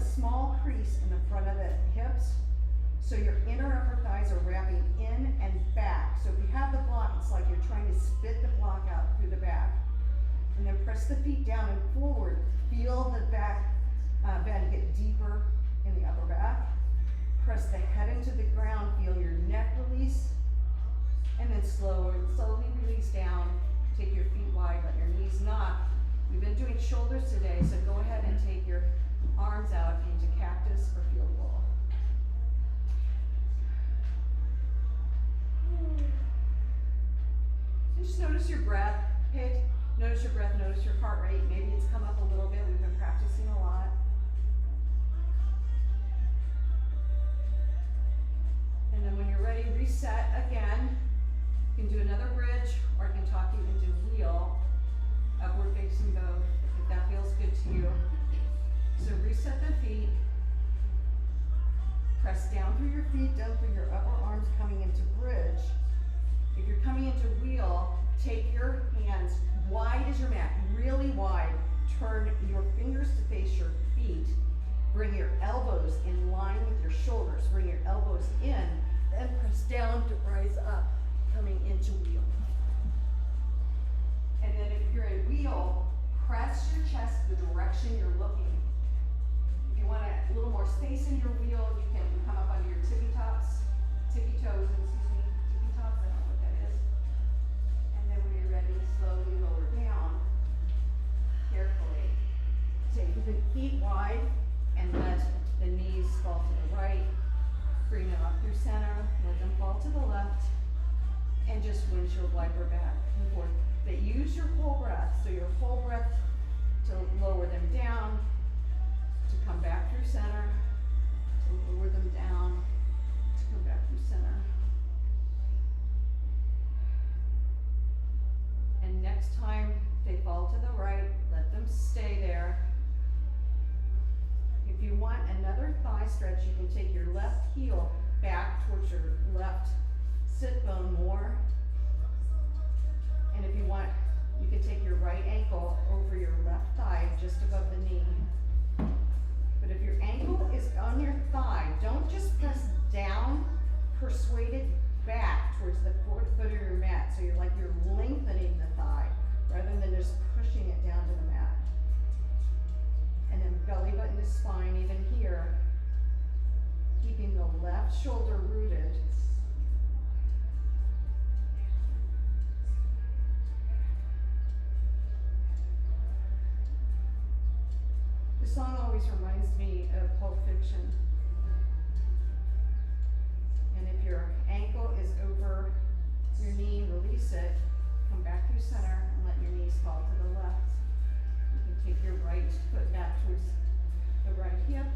A: small crease in the front of the hips, so your inner upper thighs are wrapping in and back. So if you have the block, it's like you're trying to spit the block out through the back. And then press the feet down and forward. Feel the back bend get deeper in the upper back. Press the head into the ground. Feel your neck release. And then slowly release down. Take your feet wide, let your knees knock. We've been doing shoulders today, so go ahead and take your arms out into cactus or field goal. Just notice your breath. Notice your breath, notice your heart rate. Maybe it's come up a little bit. We've been practicing a lot.
D: And then when you're ready, reset again. You can do another bridge, or you can talk even do wheel, upward facing both, if that feels good to you. So reset the feet. Press down through your feet, down through your upper arms, coming into bridge. If you're coming into wheel, take your hands wide as your mat, really wide. Turn your fingers to face your feet. Bring your elbows in line with your shoulders. Bring your elbows in, then press down to rise up, coming into wheel. And then if you're in wheel, press your chest the direction you're looking. If you want a little more space in your wheel, you can come up onto your tippy toes, tippy toes, I don't know what that is. And then when you're ready, slowly lower down, carefully. Take the feet wide and let the knees fall to the right. Bring them up through center, let them fall to the left, and just windshield wiper back and forth. But use your whole breath, so your whole breath to lower them down, to come back through center, to lower them down, to come back through center. And next time they fall to the right, let them stay there. If you want another thigh stretch, you can take your left heel back towards your left sit bone more. And if you want, you can take your right ankle over your left thigh just above the knee. But if your ankle is on your thigh, don't just press down, persuade it back towards the foot of your mat. So you're lengthening the thigh rather than just pushing it down to the mat. And then belly button to spine, even here. Keeping the left shoulder rooted. This song always reminds me of Pulp Fiction. And if your ankle is over your knee, release it. Come back through center and let your knees fall to the left. You can take your right foot back towards the right hip.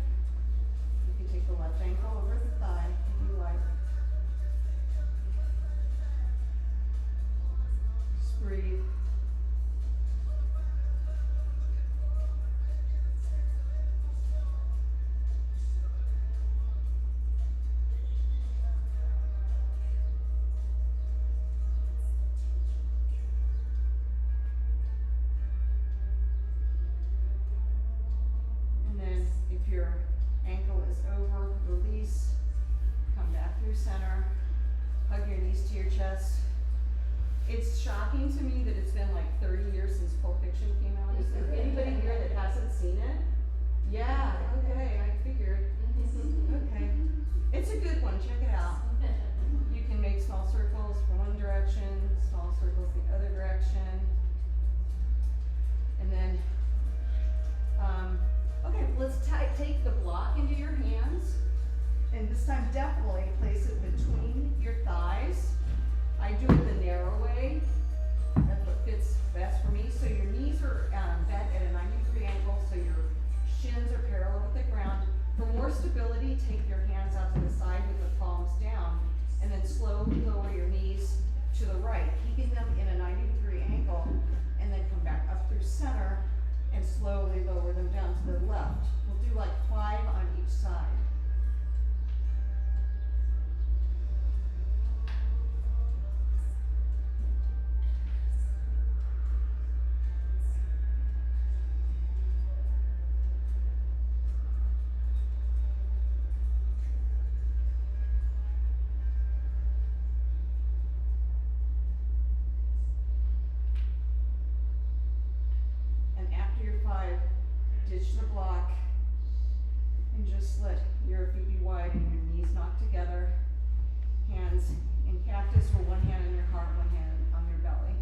D: You can take the left ankle over the thigh if you like. Just breathe. Your ankle is over, release, come back through center, hug your knees to your chest. It's shocking to me that it's been like 30 years since Pulp Fiction came out. Is there anybody here that hasn't seen it? Yeah, okay, I figured. Okay, it's a good one, check it out. You can make small circles from one direction, small circles the other direction. And then, okay, let's take the block into your hands, and this time definitely place it between your thighs. I do it the narrow way. That's what fits best for me. So your knees are bent at a 90-degree angle, so your shins are parallel with the ground. For more stability, take your hands out to the side with the palms down, and then slowly lower your knees to the right, keeping them in a 90-degree angle, and then come back up through center and slowly lower them down to the left. We'll do like 5 on each side. Ditch the block and just let your feet be wide and your knees knocked together. Hands in cactus or one hand on your heart, one hand on your belly.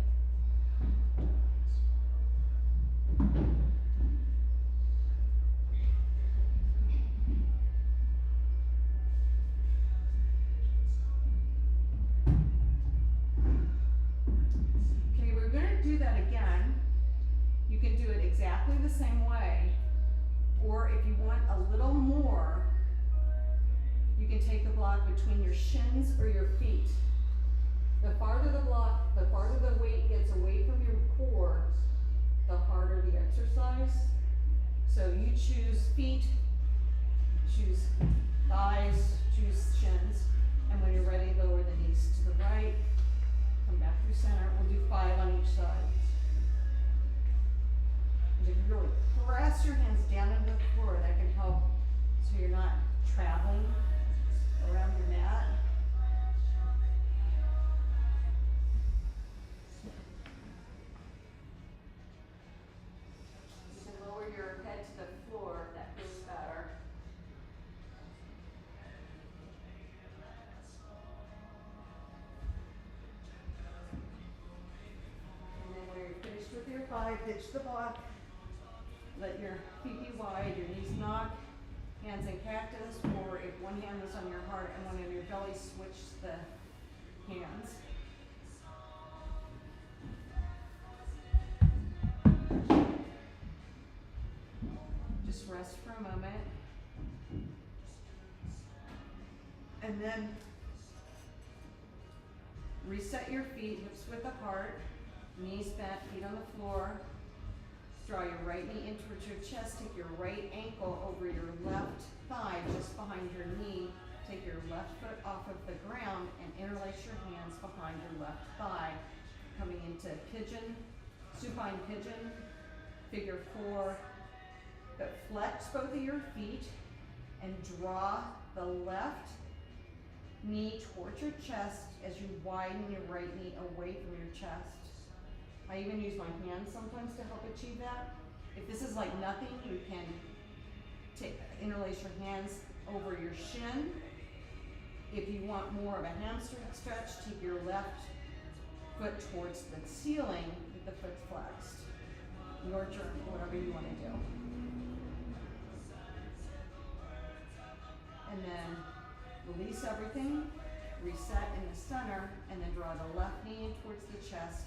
D: Okay, we're going to do that again. You can do it exactly the same way, or if you want a little more, You can take the block between your shins or your feet. The farther the weight gets away from your core, the harder the exercise. So you choose feet, choose thighs, choose shins, and when you're ready, lower the knees to the right, come back through center. We'll do 5 on each side. And if you really press your hands down into the floor, that can help so you're not traveling around your mat. You can lower your head to the floor, that feels better. And then when you're finished with your 5, ditch the block. Let your feet be wide, your knees knock, hands in cactus, or if one hand was on your heart and one on your belly, switch the hands. Just rest for a moment. And then reset your feet, hips width apart, knees bent, feet on the floor. Draw your right knee in towards your chest, take your right ankle over your left thigh just behind your knee. Take your left foot off of the ground and interlace your hands behind your left thigh. Coming into pigeon, supine pigeon, figure 4. But flex both of your feet and draw the left knee towards your chest as you widen your right knee away from your chest. I even use my hands sometimes to help achieve that. If this is like nothing, you can interlace your hands over your shin. If you want more of a hamstring stretch, take your left foot towards the ceiling with the foot flexed. Your turn, whatever you want to do. And then release everything, reset in the center, and then draw the left knee in towards the chest.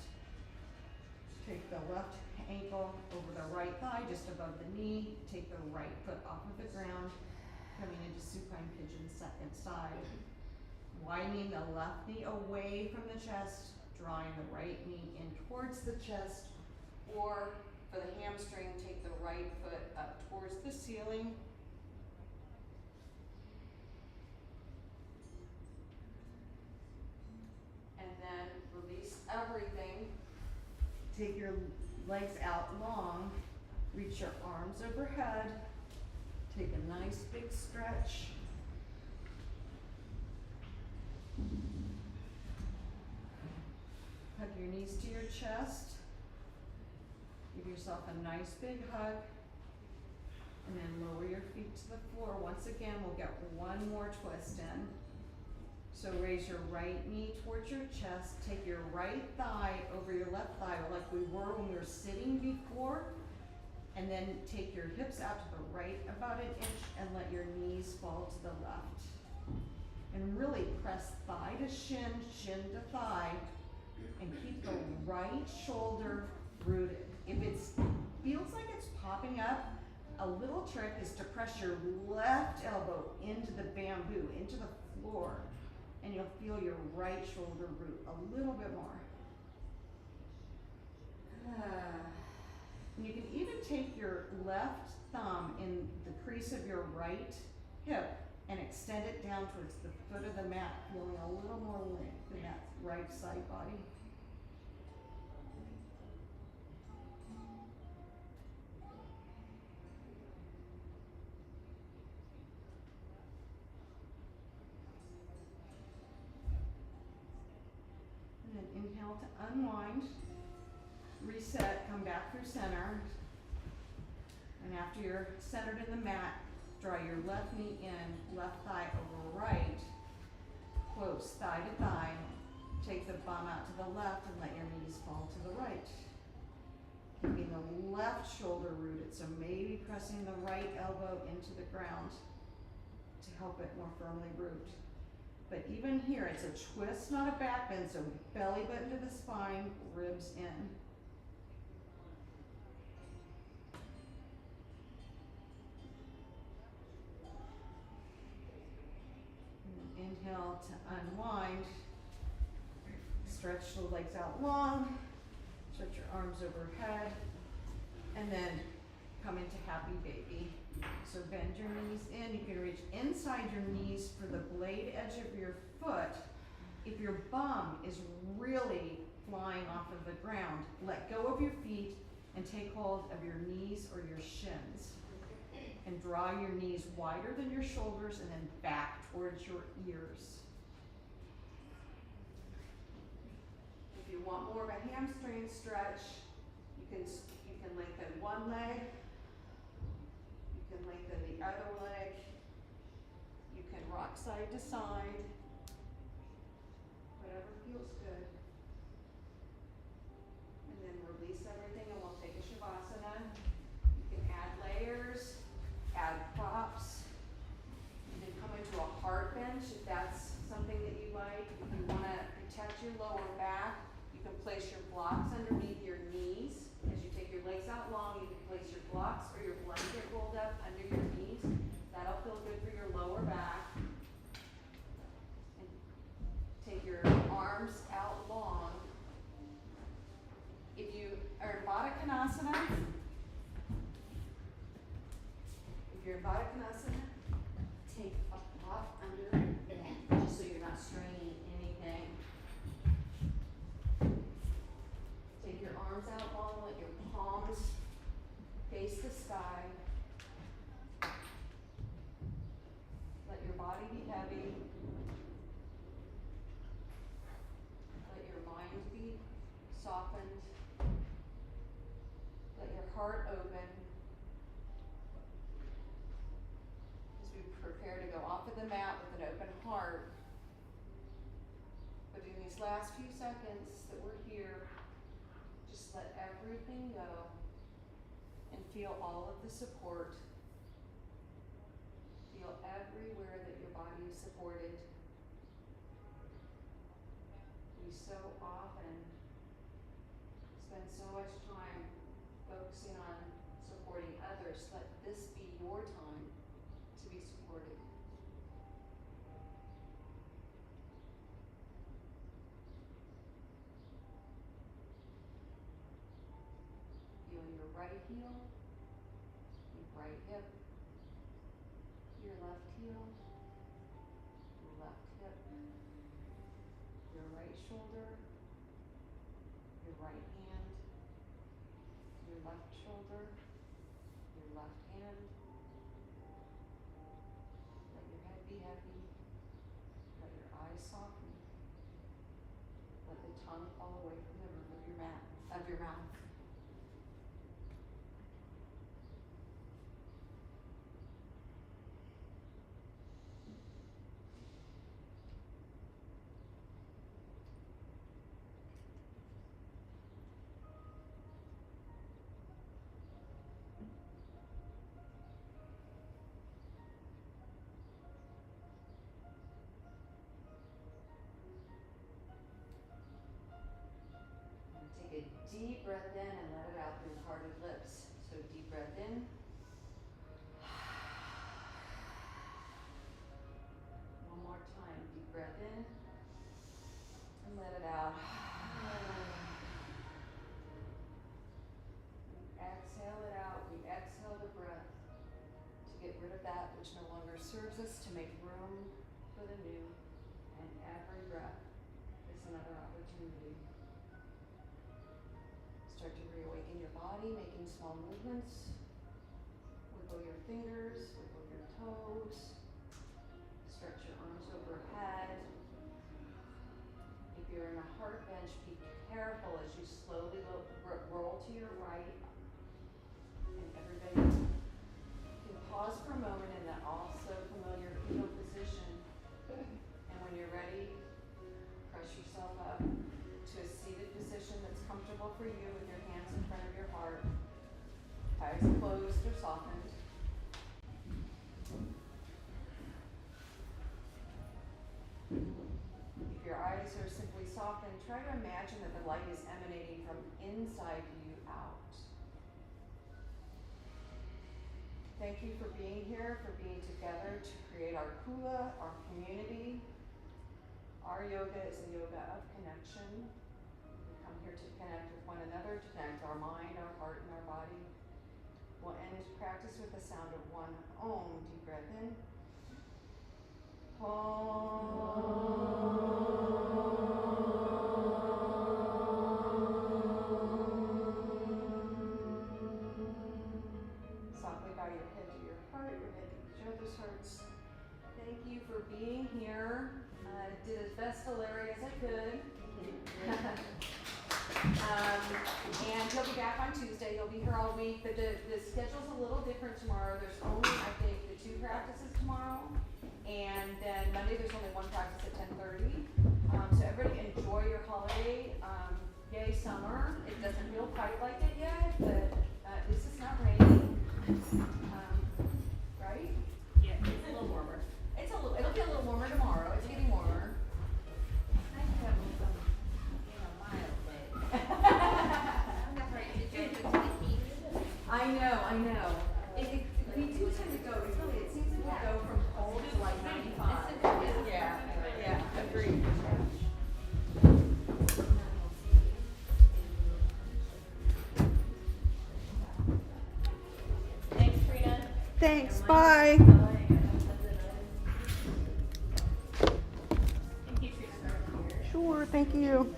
D: Take the left ankle over the right thigh, just above the knee. Take the right foot off of the ground, coming into supine pigeon second side. Widening the left knee away from the chest, drawing the right knee in towards the chest, or for the hamstring, take the right foot up towards the ceiling. And then release everything. Take your legs out long, reach your arms overhead, take a nice big stretch. Hug your knees to your chest, give yourself a nice big hug, and then lower your feet to the floor. Once again, we'll get one more twist in. So raise your right knee towards your chest, take your right thigh over your left thigh like we were when we were sitting before, and then take your hips out to the right about an inch and let your knees fall to the left. And really press thigh to shin, shin to thigh, and keep the right shoulder rooted. If it feels like it's popping up, a little trick is to press your left elbow into the bamboo, into the floor. And you'll feel your right shoulder root a little bit more. And you can even take your left thumb in the crease of your right hip and extend it down towards the foot of the mat, feeling a little more length in that right side body. Inhale to unwind, reset, come back through center, and after you're centered in the mat, draw your left knee in, left thigh over right, close thigh to thigh, take the bum out to the left and let your knees fall to the right. Keeping the left shoulder rooted, so maybe pressing the right elbow into the ground to help it more firmly root. But even here, it's a twist, not a back bend, so belly button to the spine, ribs in. inhale to unwind. Stretch the legs out long, stretch your arms overhead, and then come into happy baby. So bend your knees in, you can reach inside your knees for the blade edge of your foot. If your bum is really flying off of the ground, let go of your feet and take hold of your knees or your shins. And draw your knees wider than your shoulders and then back towards your ears. If you want more of a hamstring stretch, you can lengthen one leg, you can lengthen the other leg, you can rock side to side, whatever feels good. And then release everything and we'll take a Shavasana. You can add layers, add props. You can come into a hard bench if that's something that you like. If you wanna protect your lower back, you can place your blocks underneath your knees. As you take your legs out long, you can place your blocks or your blanket rolled up under your knees. That'll feel good for your lower back. And take your arms out long. If you are in Baddha Konasana, take a prop under the neck, just so you're not straining anything. Take your arms out long, let your palms face the sky. Let your body be heavy. Let your mind be softened. Let your heart open. As we prepare to go off of the mat with an open heart. But in these last few seconds that we're here, just let everything go and feel all of the support. Feel everywhere that your body is supported. We so often spend so much time focusing on supporting others. Let this be your time to be supported. Feel your right heel, your right hip, your left heel, your left hip, your right shoulder, your right hand, your left shoulder, your left hand. Let your head be heavy. Let your eyes soften. Let the tongue fall away from the roof of your mouth. Take a deep breath in and let it out through parted lips. So deep breath in. One more time, deep breath in and let it out. Exhale it out. We exhale the breath to get rid of that which no longer serves us, to make room for the new. And every breath is another opportunity. Start to reawaken your body, making small movements. Wiggle your fingers, wiggle your toes. Stretch your arms overhead. If you're in a hard bench, be careful as you slowly roll to your right. And everybody can pause for a moment in that also familiar fetal position. And when you're ready, press yourself up to a seated position that's comfortable for you with your hands in front of your heart. Eyes closed or softened. If your eyes are simply softened, try to imagine that the light is emanating from inside you out. Thank you for being here, for being together to create our kula, our community.
A: Our yoga is a yoga of connection. We come here to connect with one another, to connect our mind, our heart, and our body. We'll end practice with the sound of one Om. Deep breath in. Softly bow your head to your heart, your head to each other's hearts. Thank you for being here. I did as best to Larry as I could. And he'll be back on Tuesday. He'll be here all week, but the schedule's a little different tomorrow. There's only, I think, the 2 practices tomorrow. And then Monday, there's only 1 practice at 10:30. So everybody enjoy your holiday. Yay, summer. It doesn't feel quite like it yet, but at least it's not raining. Right?
C: Yeah, it's a little warmer.
A: It'll be a little warmer tomorrow. It's getting warmer.
C: I have some, mild, but I'm not ready to go to the heat.
A: I know. We do tend to go, it seems like we go from cold to like 95. Yeah, agreed.
C: Thanks, Trina.
D: Thanks, bye.
B: Thank you, Trina.
D: Sure, thank you.